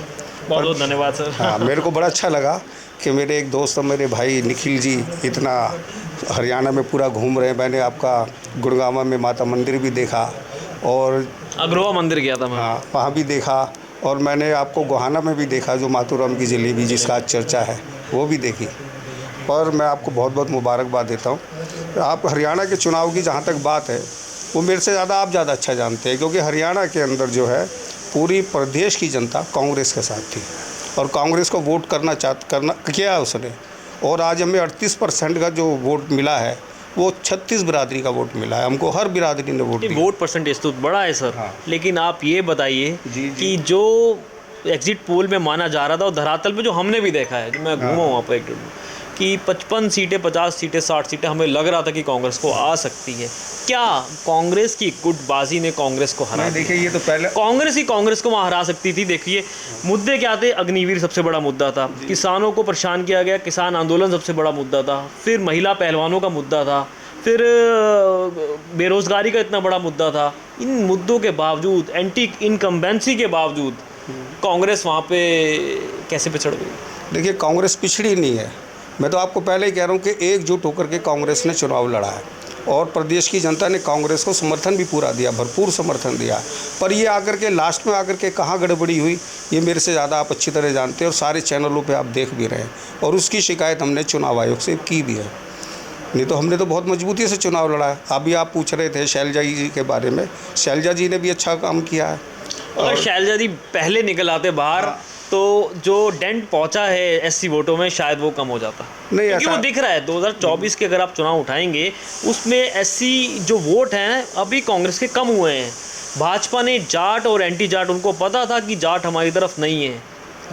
B: बहुत बहुत धन्यवाद सर।
E: हाँ, मेरे को बड़ा अच्छा लगा कि मेरे एक दोस्त और मेरे भाई निखिल जी इतना हरियाणा में पूरा घूम रहे हैं। मैंने आपका गुड़गांव में माता मंदिर भी देखा और
B: अग्रवा मंदिर गया था मैं।
E: हाँ, वहाँ भी देखा। और मैंने आपको गोहाना में भी देखा, जो माथुराम की जलेबी जिसका आज चर्चा है, वो भी देखी। पर मैं आपको बहुत बहुत मुबारकबाद देता हूँ। आप हरियाणा के चुनाव की जहाँ तक बात है, वो मेरे से ज़्यादा आप ज़्यादा अच्छा जानते हैं, क्योंकि हरियाणा के अंदर जो है पूरी प्रदेश की जनता कांग्रेस के साथ थी और कांग्रेस को वोट करना किया उसने। और आज हमें 38% का जो वोट मिला है, वो 36 बिरादरी का वोट मिला है। हमको हर बिरादरी ने वोट दिया।
B: वोट परसेंटेज तो बड़ा है सर।
E: हाँ।
B: लेकिन आप ये बताइए कि जो एग्जिट पोल में माना जा रहा था और धरातल पे जो हमने भी देखा है, जो मैं घूमा हूँ वहाँ पर एक कि 55 सीटें, 50 सीटें, 60 सीटें हमें लग रहा था कि कांग्रेस को आ सकती है। क्या कांग्रेस की गुटबाजी ने कांग्रेस को हरा दिया?
E: देखिए, ये तो पहले
B: कांग्रेस को वहाँ हरा सकती थी। देखिए मुद्दे क्या थे। अग्निवीर सबसे बड़ा मुद्दा था, किसानों को परेशान किया गया, किसान आंदोलन सबसे बड़ा मुद्दा था, फिर महिला पहलवानों का मुद्दा था, फिर बेरोजगारी का इतना बड़ा मुद्दा था। इन मुद्दों के बावजूद, एंटी इनकम्बेंसी के बावजूद, कांग्रेस वहाँ पे कैसे पिछड़ गई?
E: देखिए, कांग्रेस पिछड़ी नहीं है। मैं तो आपको पहले ही कह रहा हूँ कि एकजुट होकर के कांग्रेस ने चुनाव लड़ा है और प्रदेश की जनता ने कांग्रेस को समर्थन भी पूरा दिया, भरपूर समर्थन दिया। पर ये आकर के लास्ट में आकर के कहाँ गड़बड़ी हुई, ये मेरे से ज़्यादा आप अच्छी तरह जानते हैं और सारे चैनलों पे आप देख भी रहे हैं। और उसकी शिकायत हमने चुनाव आयोग से की भी है। नहीं तो हमने तो बहुत मजबूती से चुनाव लड़ा है। अभी आप पूछ रहे थे शैलजा जी के बारे में, शैलजा जी ने भी अच्छा काम किया है।
B: अगर शैलजा जी पहले निकल आते बाहर तो जो डेंट पहुंचा है एससी वोटों में शायद वो कम हो जाता।
E: नहीं,
B: क्योंकि वो
E: ऐसा-
B: दिख रहा है 2024 के अगर आप चुनाव उठाएंगे उसमें एससी जो वोट हैं अभी कांग्रेस के कम हुए हैं। भाजपा ने जाट और एंटी जाट, उनको पता था कि जाट हमारी तरफ नहीं है,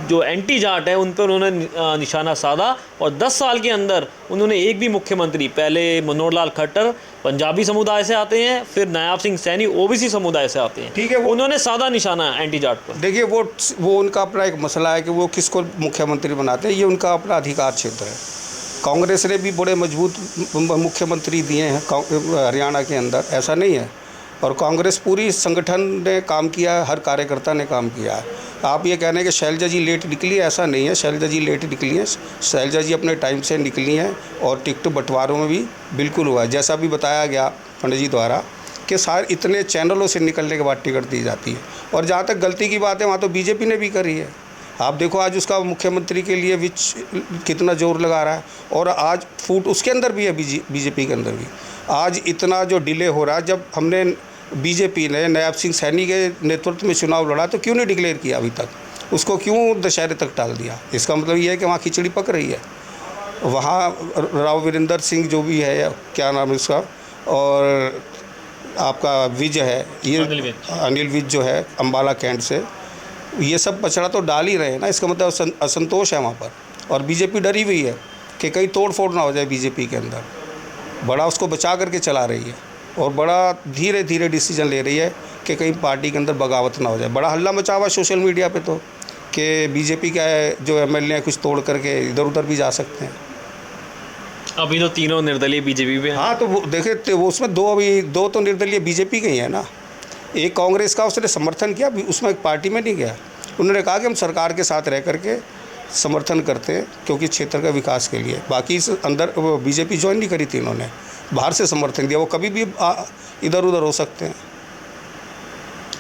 B: जो एंटी जाट है उन पर उन्होंने निशाना साधा और 10 साल के अंदर उन्होंने एक भी मुख्यमंत्री, पहले मनोहर लाल खट्टर पंजाबी समुदाय से आते हैं, फिर नायाब सिंह सैनी ओबीसी समुदाय से आते हैं,
E: ठीक है, वो-
B: उन्होंने साधा निशाना एंटी जाट पर।
E: देखिए वो उनका अपना एक मसला है कि वो किसको मुख्यमंत्री बनाते हैं, ये उनका अपना अधिकार क्षेत्र है। कांग्रेस ने भी बड़े मजबूत मुख्यमंत्री दिए हैं हरियाणा के अंदर, ऐसा नहीं है। और कांग्रेस पूरी संगठन ने काम किया है, हर कार्यकर्ता ने काम किया है। आप ये कह रहे हैं कि शैलजा जी लेट निकली, ऐसा नहीं है। शैलजा जी लेट निकली हैं, शैलजा जी अपने टाइम से निकली हैं और टिकट बंटवारों में भी बिल्कुल हुआ है, जैसा भी बताया गया पंडित जी द्वारा कि सारे इतने चैनलों से निकलने के बाद टिकट दी जाती है। और जहाँ तक गलती की बात है वहाँ तो बीजेपी ने भी करी है। आप देखो आज उसका मुख्यमंत्री के लिए विच कितना जोर लगा रहा है, और आज फूट उसके अंदर भी है, बीजेपी के अंदर भी। आज इतना जो डिले हो रहा है, जब हमने बीजेपी ने नायब सिंह सैनी के नेतृत्व में चुनाव लड़ा तो क्यों नहीं डिक्लेयर किया अभी तक, उसको क्यों दशहरे तक टाल दिया? इसका मतलब ये है कि वहाँ खिचड़ी पक रही है। वहाँ राव वीरेंद्र सिंह जो भी है, क्या नाम है उसका, और आपका विज है, ये अनिल विज जो है अम्बाला कैंट से, ये सब पछड़ा तो डाल ही रहे हैं ना। इसका मतलब असंतोष है वहाँ पर, और बीजेपी डरी हुई है कि कहीं तोड़ फोड़ ना हो जाए बीजेपी के अंदर। बड़ा उसको बचा करके चला रही है और बड़ा धीरे धीरे डिसीजन ले रही है कि कहीं पार्टी के अंदर बगावत ना हो जाए। बड़ा हल्ला मचा हुआ सोशल मीडिया पे तो कि बीजेपी का जो एमएलए हैं कुछ तोड़ करके इधर उधर भी जा सकते हैं।
B: अभी तो तीनों निर्दलीय बीजेपी में।
E: हाँ, तो वो देखे तो वो उसमें दो तो निर्दलीय बीजेपी के ही है ना। एक कांग्रेस का उसने समर्थन किया, उसमें एक पार्टी में नहीं गया। उन्होंने कहा कि हम सरकार के साथ रह करके समर्थन करते हैं क्योंकि क्षेत्र का विकास के लिए। बाकी इस अंदर वो बीजेपी ज्वाइन नहीं करी थी, इन्होंने बाहर से समर्थन दिया। वो कभी भी इधर उधर हो सकते हैं।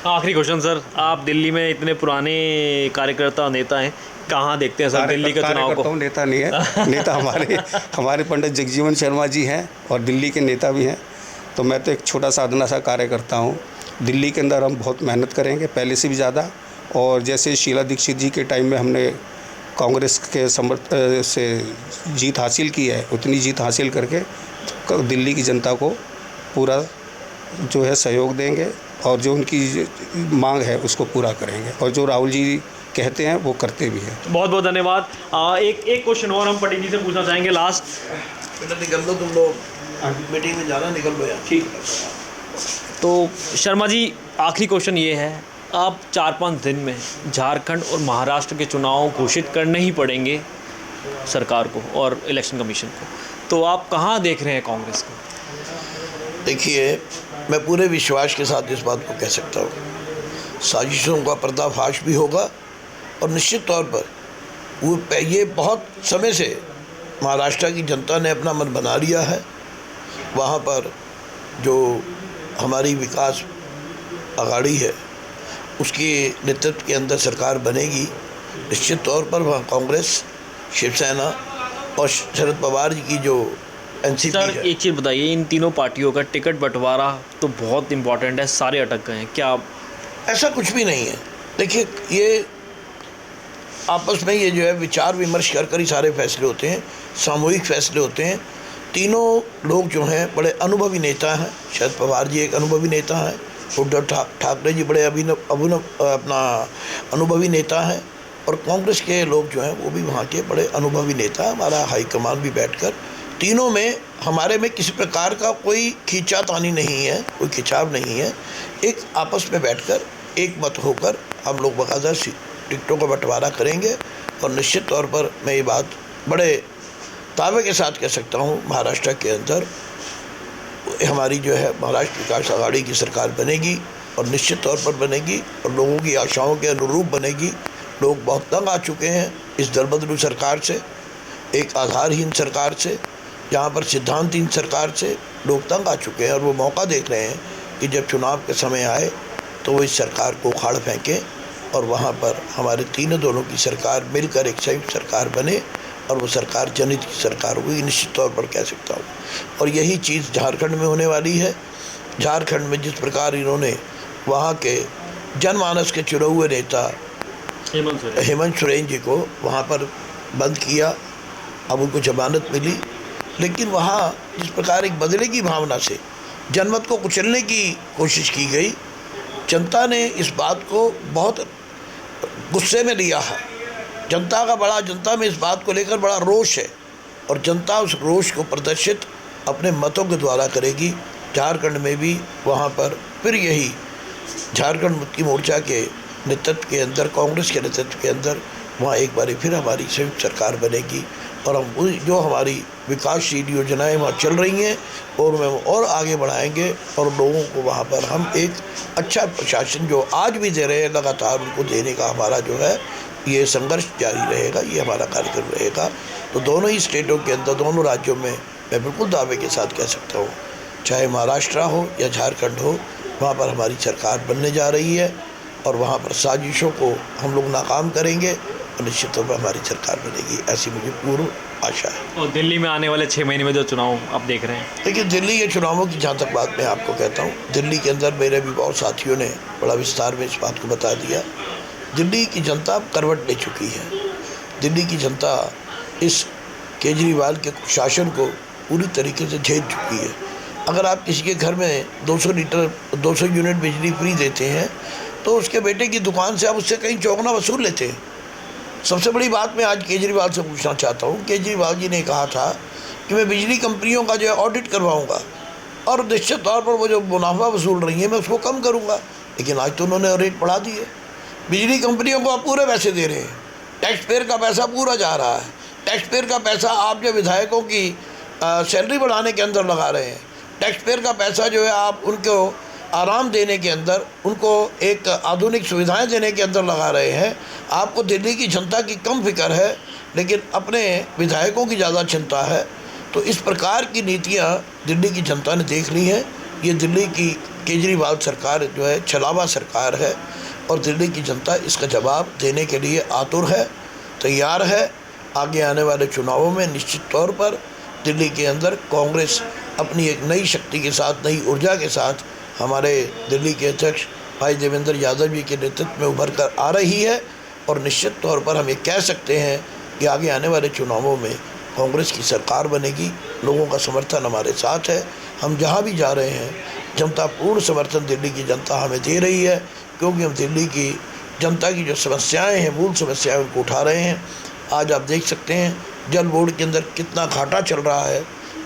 B: आखिरी क्वेश्चन सर, आप दिल्ली में इतने पुराने कार्यकर्ता नेता हैं, कहाँ देखते हैं सर दिल्ली के चुनाव को?
E: नेता नहीं है, नेता हमारे पंडित जगजीवन शर्मा जी हैं और दिल्ली के नेता भी हैं। तो मैं तो एक छोटा साधना सा कार्यकर्ता हूँ। दिल्ली के अंदर हम बहुत मेहनत करेंगे पहले से भी ज़्यादा, और जैसे शीला दीक्षित जी के टाइम में हमने कांग्रेस के से जीत हासिल की है, उतनी जीत हासिल करके दिल्ली की जनता को पूरा जो है सहयोग देंगे और जो उनकी मांग है उसको पूरा करेंगे, और जो राहुल जी कहते हैं वो करते भी हैं।
B: बहुत बहुत धन्यवाद। एक क्वेश्चन और हम पंडित जी से पूछना चाहेंगे लास्ट।
C: बेटा निकल लो, तुम लोग मीटिंग में जाना, निकल लो यार।
B: ठीक। तो शर्मा जी, आखिरी क्वेश्चन ये है, आप 4-5 दिन में झारखंड और महाराष्ट्र के चुनाव घोषित करने ही पड़ेंगे सरकार को और इलेक्शन कमीशन को, तो आप कहाँ देख रहे हैं कांग्रेस को?
C: देखिए, मैं पूरे विश्वास के साथ इस बात को कह सकता हूँ, साजिशों का पर्दाफाश भी होगा और निश्चित तौर पर वो ये बहुत समय से महाराष्ट्र की जनता ने अपना मन बना लिया है। वहाँ पर जो हमारी विकास अघाड़ी है उसके नेतृत्व के अंदर सरकार बनेगी। निश्चित तौर पर वहाँ कांग्रेस, शिवसेना और शरद पवार जी की जो एनसीपी
B: सर
C: है।
B: एक चीज़ बताइए, इन तीनों पार्टियों का टिकट बंटवारा तो बहुत इंपॉर्टेंट है, सारे अटक गए हैं, क्या
C: ऐसा कुछ भी नहीं है। देखिए, ये आपस में ये जो है विचार विमर्श कर ही सारे फैसले होते हैं, सामूहिक फैसले होते हैं। तीनों लोग जो हैं बड़े अनुभवी नेता हैं। शरद पवार जी एक अनुभवी नेता हैं, उद्धव ठाकरे जी बड़े अपना अनुभवी नेता हैं, और कांग्रेस के लोग जो हैं वो भी वहाँ के बड़े अनुभवी नेता। हमारा हाईकमान भी बैठकर तीनों में हमारे में किसी प्रकार का कोई खींचातानी नहीं है, कोई खिंचाव नहीं है। एक आपस में बैठकर एक मत होकर हम लोग बाकायदा टिकटों का बंटवारा करेंगे, और निश्चित तौर पर मैं ये बात बड़े दावे के साथ कह सकता हूँ, महाराष्ट्र के अंदर हमारी जो है महाराष्ट्र विकास अघाड़ी की सरकार बनेगी, और निश्चित तौर पर बनेगी, और लोगों की आशाओं के अनुरूप बनेगी। लोग बहुत तंग आ चुके हैं इस दलबदलू सरकार से, एक आधारहीन सरकार से, जहाँ पर सिद्धांतहीन सरकार से लोग तंग आ चुके हैं, और वो मौका देख रहे हैं कि जब चुनाव के समय आए तो वो इस सरकार को उखाड़ फेंकें, और वहाँ पर हमारे तीनों दोनों की सरकार मिलकर एक संयुक्त सरकार बने, और वो सरकार जनहित की सरकार हुई, निश्चित तौर पर कह सकता हूँ। और यही चीज़ झारखंड में होने वाली है। झारखंड में जिस प्रकार इन्होंने वहाँ के जनमानस के चुने हुए नेता हेमंत सोरेन जी को वहाँ पर बंद किया। अब उनको जमानत मिली, लेकिन वहाँ जिस प्रकार एक बदले की भावना से जनमत को कुचलने की कोशिश की गई, जनता ने इस बात को बहुत गुस्से में लिया है। जनता में इस बात को लेकर बड़ा रोष है और जनता उस रोष को प्रदर्शित अपने मतों के द्वारा करेगी। झारखंड में भी वहाँ पर फिर यही झारखंड मुक्ति मोर्चा के नेतृत्व के अंदर, कांग्रेस के नेतृत्व के अंदर वहाँ एक बार फिर हमारी संयुक्त सरकार बनेगी और हम जो हमारी विकासशील योजनाएं वहाँ चल रही हैं और हम और आगे बढ़ाएंगे और लोगों को वहाँ पर हम एक अच्छा प्रशासन जो आज भी दे रहे हैं लगातार उनको देने का हमारा जो है ये संघर्ष जारी रहेगा, ये हमारा कार्यक्रम रहेगा। तो दोनों ही स्टेटों के अंदर, दोनों राज्यों में मैं बिल्कुल दावे के साथ कह सकता हूँ, चाहे महाराष्ट्र हो या झारखंड हो, वहाँ पर हमारी सरकार बनने जा रही है और वहाँ पर साजिशों को हम लोग नाकाम करेंगे और निश्चित तौर पर हमारी सरकार बनेगी, ऐसी मुझे पूर्ण आशा है।
B: और दिल्ली में आने वाले 6 महीने में जो चुनाव आप देख रहे हैं?
C: देखिए, दिल्ली के चुनावों की जहाँ तक बात मैं आपको कहता हूँ, दिल्ली के अंदर मेरे भी बहुत साथियों ने बड़ा विस्तार में इस बात को बता दिया। दिल्ली की जनता करवट ले चुकी है। दिल्ली की जनता इस केजरीवाल के शासन को पूरी तरीके से झेल चुकी है। अगर आप किसी के घर में 200 यूनिट बिजली फ्री देते हैं तो उसके बेटे की दुकान से आप उससे कहीं चौगुना वसूल लेते हैं। सबसे बड़ी बात मैं आज केजरीवाल से पूछना चाहता हूँ। केजरीवाल जी ने कहा था कि मैं बिजली कंपनियों का जो है ऑडिट करवाऊँगा और निश्चित तौर पर वो जो मुनाफा वसूल रही है मैं उसको कम करूँगा, लेकिन आज तो उन्होंने रेट बढ़ा दिए। बिजली कंपनियों को आप पूरे पैसे दे रहे हैं, टैक्स पेयर का पैसा पूरा जा रहा है। टैक्स पेयर का पैसा आप जो विधायकों की सैलरी बढ़ाने के अंदर लगा रहे हैं। टैक्स पेयर का पैसा जो है आप उनको आराम देने के अंदर, उनको एक आधुनिक सुविधाएं देने के अंदर लगा रहे हैं। आपको दिल्ली की जनता की कम फिक्र है, लेकिन अपने विधायकों की ज़्यादा चिंता है। तो इस प्रकार की नीतियां दिल्ली की जनता ने देख ली हैं। ये दिल्ली की केजरीवाल सरकार जो है छलावा सरकार है और दिल्ली की जनता इसका जवाब देने के लिए आतुर है, तैयार है। आगे आने वाले चुनावों में निश्चित तौर पर दिल्ली के अंदर कांग्रेस अपनी एक नई शक्ति के साथ, नई ऊर्जा के साथ हमारे दिल्ली के अध्यक्ष भाई देवेंद्र यादव जी के नेतृत्व में उभर कर आ रही है और निश्चित तौर पर हम ये कह सकते हैं कि आगे आने वाले चुनावों में कांग्रेस की सरकार बनेगी। लोगों का समर्थन हमारे साथ है। हम जहाँ भी जा रहे हैं जनता पूर्ण समर्थन दिल्ली की जनता हमें दे रही है, क्योंकि हम दिल्ली की जनता की जो समस्याएं हैं, मूल समस्याएं उनको उठा रहे हैं। आज आप देख सकते हैं जल बोर्ड के अंदर कितना घाटा चल रहा है।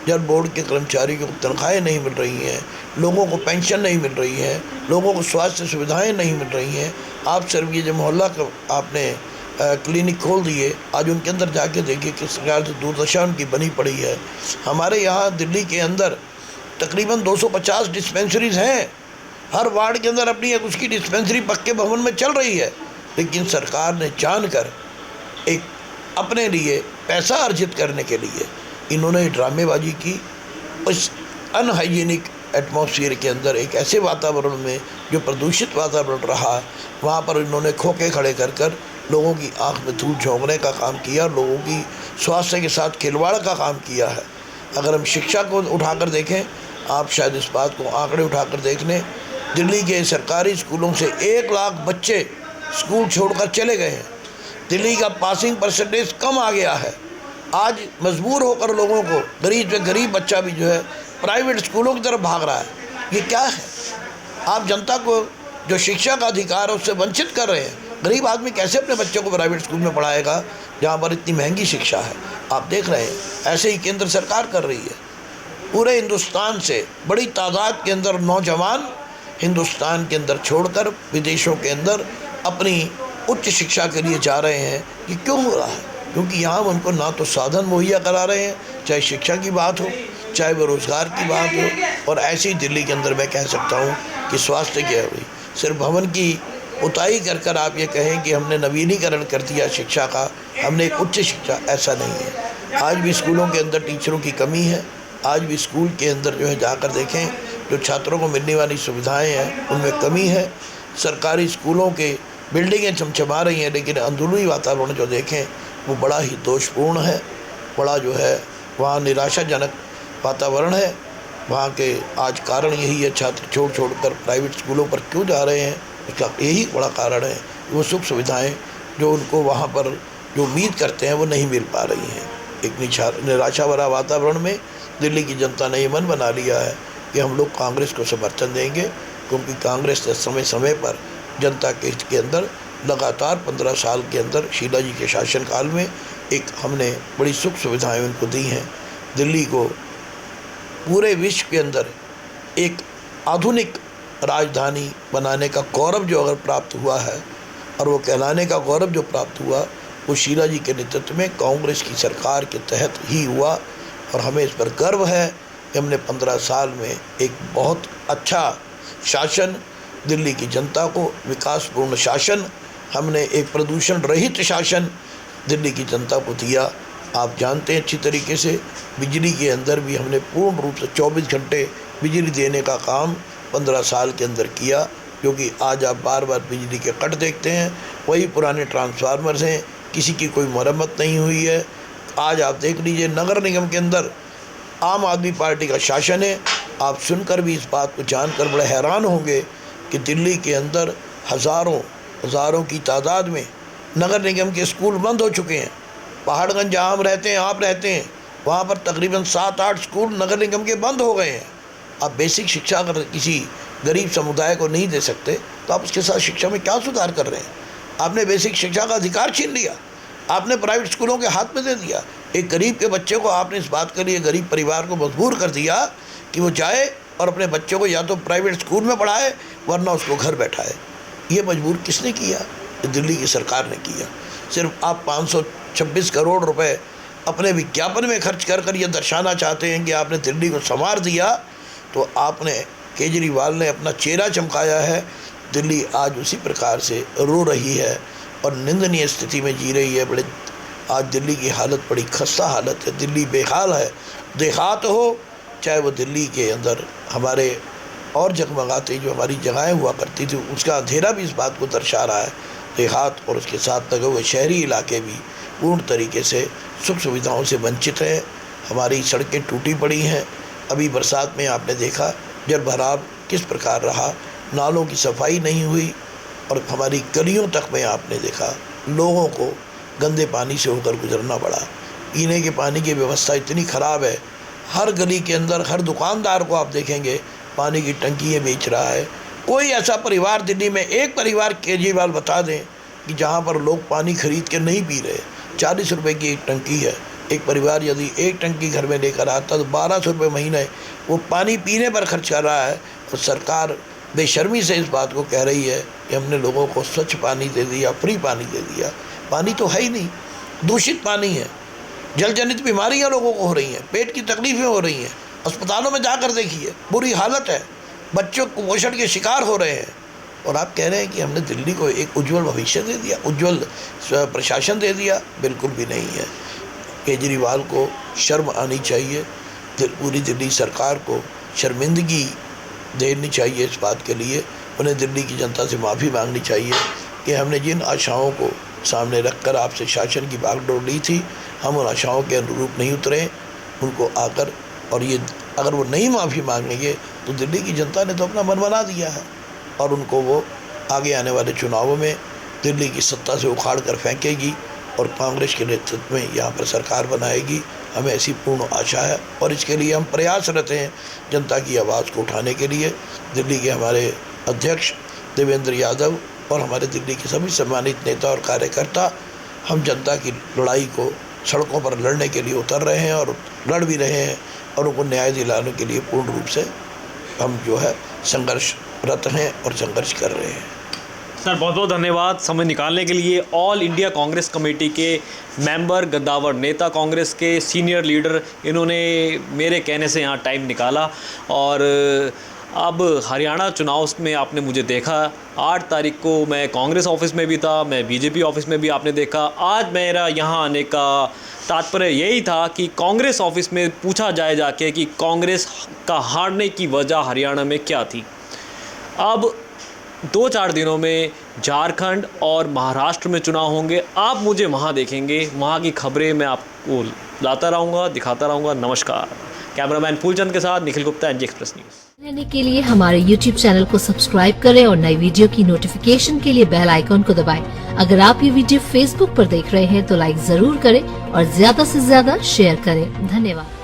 C: जल बोर्ड के कर्मचारियों को तनख्वाहें नहीं मिल रही हैं, लोगों को पेंशन नहीं मिल रही है, लोगों को स्वास्थ्य सुविधाएं नहीं मिल रही हैं। आप सिर्फ ये जो मोहल्ला का आपने क्लिनिक खोल दिए, आज उनके अंदर जाके देखिए किस प्रकार से दुर्दशा उनकी बनी पड़ी है। हमारे यहाँ दिल्ली के अंदर तकरीबन 250 डिस्पेंसरीज़ हैं। हर वार्ड के अंदर अपनी एक उसकी डिस्पेंसरी पक्के भवन में चल रही है, लेकिन सरकार ने जानकर एक अपने लिए पैसा अर्जित करने के लिए इन्होंने ड्रामेबाजी की। उस अनहाइजीनिक एटमॉस्फेयर के अंदर, एक ऐसे वातावरण में जो प्रदूषित वातावरण रहा, वहाँ पर इन्होंने खोखे खड़े कर लोगों की आंख में धूल झोंकने का काम किया, लोगों की स्वास्थ्य के साथ खिलवाड़ का काम किया है। अगर हम शिक्षा को उठाकर देखें, आप शायद इस बात को आंकड़े उठाकर देख लें, दिल्ली के सरकारी स्कूलों से 1 लाख बच्चे स्कूल छोड़कर चले गए हैं। दिल्ली का पासिंग परसेंटेज कम आ गया है। आज मजबूर होकर लोगों को, गरीब से गरीब बच्चा भी जो है प्राइवेट स्कूलों की तरफ भाग रहा है। ये क्या है? आप जनता को जो शिक्षा का अधिकार है उससे वंचित कर रहे हैं। गरीब आदमी कैसे अपने बच्चों को प्राइवेट स्कूल में पढ़ाएगा जहाँ पर इतनी महंगी शिक्षा है? आप देख रहे हैं ऐसे ही केंद्र सरकार कर रही है। पूरे हिंदुस्तान से बड़ी तादाद के अंदर नौजवान हिंदुस्तान के अंदर छोड़कर विदेशों के अंदर अपनी उच्च शिक्षा के लिए जा रहे हैं। ये क्यों हो रहा है? क्योंकि यहाँ उनको ना तो साधन मुहैया करा रहे हैं, चाहे शिक्षा की बात हो, चाहे बेरोज़गार की बात हो। और ऐसी दिल्ली के अंदर मैं कह सकता हूँ कि स्वास्थ्य की हुई सिर्फ भवन की उताई कर आप ये कहें कि हमने नवीनीकरण कर दिया शिक्षा का, हमने एक उच्च शिक्षा, ऐसा नहीं है। आज भी स्कूलों के अंदर टीचरों की कमी है। आज भी स्कूल के अंदर जो है जाकर देखें, जो छात्रों को मिलने वाली सुविधाएं हैं उनमें कमी है। सरकारी स्कूलों के बिल्डिंगें चमचमा रही हैं, लेकिन अंदरूनी वातावरण जो देखें वो बड़ा ही दोषपूर्ण है। बड़ा जो है वहाँ निराशाजनक वातावरण है। वहाँ के आज कारण यही है, छात्र छोड़ कर प्राइवेट स्कूलों पर क्यों जा रहे हैं, इसका यही बड़ा कारण है। वो सुख सुविधाएं जो उनको वहाँ पर जो उम्मीद करते हैं वो नहीं मिल पा रही हैं। एक निराशा भरा वातावरण में दिल्ली की जनता ने ये मन बना लिया है कि हम लोग कांग्रेस को समर्थन देंगे, क्योंकि कांग्रेस ने समय समय पर जनता के अंदर लगातार 15 साल के अंदर शीला जी के शासनकाल में एक हमने बड़ी सुख सुविधाएं उनको दी हैं। दिल्ली को पूरे विश्व के अंदर एक आधुनिक राजधानी बनाने का गौरव जो अगर प्राप्त हुआ है, और वो कहलाने का गौरव जो प्राप्त हुआ, वो शीला जी के नेतृत्व में कांग्रेस की सरकार के तहत ही हुआ। और हमें इस पर गर्व है कि हमने 15 साल में एक बहुत अच्छा शासन दिल्ली की जनता को, विकासपूर्ण शासन, हमने एक प्रदूषण रहित शासन दिल्ली की जनता को दिया। आप जानते हैं अच्छी तरीके से बिजली के अंदर भी हमने पूर्ण रूप से 24 घंटे बिजली देने का काम 15 साल के अंदर किया, क्योंकि आज आप बार बार बिजली के कट देखते हैं, वही पुराने ट्रांसफार्मर्स हैं, किसी की कोई मरम्मत नहीं हुई है। आज आप देख लीजिए नगर निगम के अंदर आम आदमी पार्टी का शासन है। आप सुनकर भी इस बात को जानकर बड़े हैरान होंगे कि दिल्ली के अंदर हज़ारों की तादाद में नगर निगम के स्कूल बंद हो चुके हैं। पहाड़गंज जहाँ हम रहते हैं, आप रहते हैं, वहाँ पर तकरीबन 7-8 स्कूल नगर निगम के बंद हो गए हैं। आप बेसिक शिक्षा अगर किसी गरीब समुदाय को नहीं दे सकते तो आप उसके साथ शिक्षा में क्या सुधार कर रहे हैं? आपने बेसिक शिक्षा का अधिकार छीन लिया, आपने प्राइवेट स्कूलों के हाथ में दे दिया। एक गरीब के बच्चे को आपने इस बात के लिए गरीब परिवार को मजबूर कर दिया कि वो जाए और अपने बच्चे को या तो प्राइवेट स्कूल में पढ़ाए वरना उसको घर बैठाए। ये मजबूर किसने किया? दिल्ली की सरकार ने किया। सिर्फ आप 526 करोड़ रुपए अपने विज्ञापन में खर्च कर ये दर्शाना चाहते हैं कि आपने दिल्ली को संवार दिया, तो आपने केजरीवाल ने अपना चेहरा चमकाया है। दिल्ली आज उसी प्रकार से रो रही है और निंदनीय स्थिति में जी रही है। आज दिल्ली की हालत बड़ी खस्ता हालत है। दिल्ली बेहाल है। देहात हो चाहे वो दिल्ली के अंदर हमारे और जगमगाते जो हमारी जगहें हुआ करती थी, उसका अंधेरा भी इस बात को दर्शा रहा है। देहात और उसके साथ लगे हुए शहरी इलाके भी पूर्ण तरीके से सुख सुविधाओं से वंचित हैं। हमारी सड़कें टूटी पड़ी हैं। अभी बरसात में आपने देखा जल भराव किस प्रकार रहा, नालों की सफाई नहीं हुई और हमारी गलियों तक में आपने देखा लोगों को गंदे पानी से होकर गुजरना पड़ा। पीने के पानी की व्यवस्था इतनी ख़राब है, हर गली के अंदर हर दुकानदार को आप देखेंगे पानी की टंकियाँ बेच रहा है। कोई ऐसा परिवार दिल्ली में, एक परिवार केजरीवाल बता दें कि जहाँ पर लोग पानी खरीद के नहीं पी रहे। 40 रुपये की एक टंकी है। एक परिवार यदि एक टंकी घर में लेकर आता तो 1200 रुपये महीने वो पानी पीने पर खर्च कर रहा है। तो सरकार बेशर्मी से इस बात को कह रही है कि हमने लोगों को स्वच्छ पानी दे दिया, फ्री पानी दे दिया। पानी तो है ही नहीं, दूषित पानी है। जल जनित बीमारियां लोगों को हो रही हैं, पेट की तकलीफ़ें हो रही हैं। अस्पतालों में जाकर देखिए बुरी हालत है, बच्चों कुपोषण के शिकार हो रहे हैं। और आप कह रहे हैं कि हमने दिल्ली को एक उज्जवल भविष्य दे दिया, उज्जवल प्रशासन दे दिया। बिल्कुल भी नहीं है। केजरीवाल को शर्म आनी चाहिए। पूरी दिल्ली सरकार को शर्मिंदगी देनी चाहिए इस बात के लिए। उन्हें दिल्ली की जनता से माफ़ी मांगनी चाहिए कि हमने जिन आशाओं को सामने रखकर आपसे शासन की बागडोर ली थी, हम उन आशाओं के अनुरूप नहीं उतरे। उनको आकर और ये अगर वो नहीं माफ़ी मांगेंगे तो दिल्ली की जनता ने तो अपना मन बना दिया है और उनको वो आगे आने वाले चुनावों में दिल्ली की सत्ता से उखाड़ कर फेंकेगी और कांग्रेस के नेतृत्व में यहाँ पर सरकार बनाएगी। हमें ऐसी पूर्ण आशा है और इसके लिए हम प्रयासरत हैं जनता की आवाज़ को उठाने के लिए। दिल्ली के हमारे अध्यक्ष देवेंद्र यादव और हमारे दिल्ली के सभी सम्मानित नेता और कार्यकर्ता हम जनता की लड़ाई को सड़कों पर लड़ने के लिए उतर रहे हैं और लड़ भी रहे हैं और उनको न्याय दिलाने के लिए पूर्ण रूप से हम जो है संघर्षरत हैं और संघर्ष कर रहे हैं।
B: सर बहुत बहुत धन्यवाद समय निकालने के लिए। ऑल इंडिया कांग्रेस कमेटी के मेंबर, गद्दावर नेता, कांग्रेस के सीनियर लीडर, इन्होंने मेरे कहने से यहाँ टाइम निकाला। और अब हरियाणा चुनाव में आपने मुझे देखा, 8 तारीख को मैं कांग्रेस ऑफिस में भी था, मैं बीजेपी ऑफिस में भी आपने देखा। आज मेरा यहाँ आने का तात्पर्य यही था कि कांग्रेस ऑफिस में पूछा जाए जाके कि कांग्रेस का हारने की वजह हरियाणा में क्या थी। अब 2-4 दिनों में झारखंड और महाराष्ट्र में चुनाव होंगे। आप मुझे वहाँ देखेंगे, वहाँ की खबरें मैं आपको लाता रहूँगा, दिखाता रहूँगा। नमस्कार। कैमरामैन फूलचंद के साथ Nikhil Gupta, NG express news.
F: रहने के लिए हमारे YouTube चैनल को सब्सक्राइब करें और नई वीडियो की नोटिफिकेशन के लिए बेल आइकॉन को दबाएं। अगर आप ये वीडियो फेसबुक पर देख रहे हैं तो लाइक जरूर करें और ज्यादा से ज्यादा शेयर करें। धन्यवाद।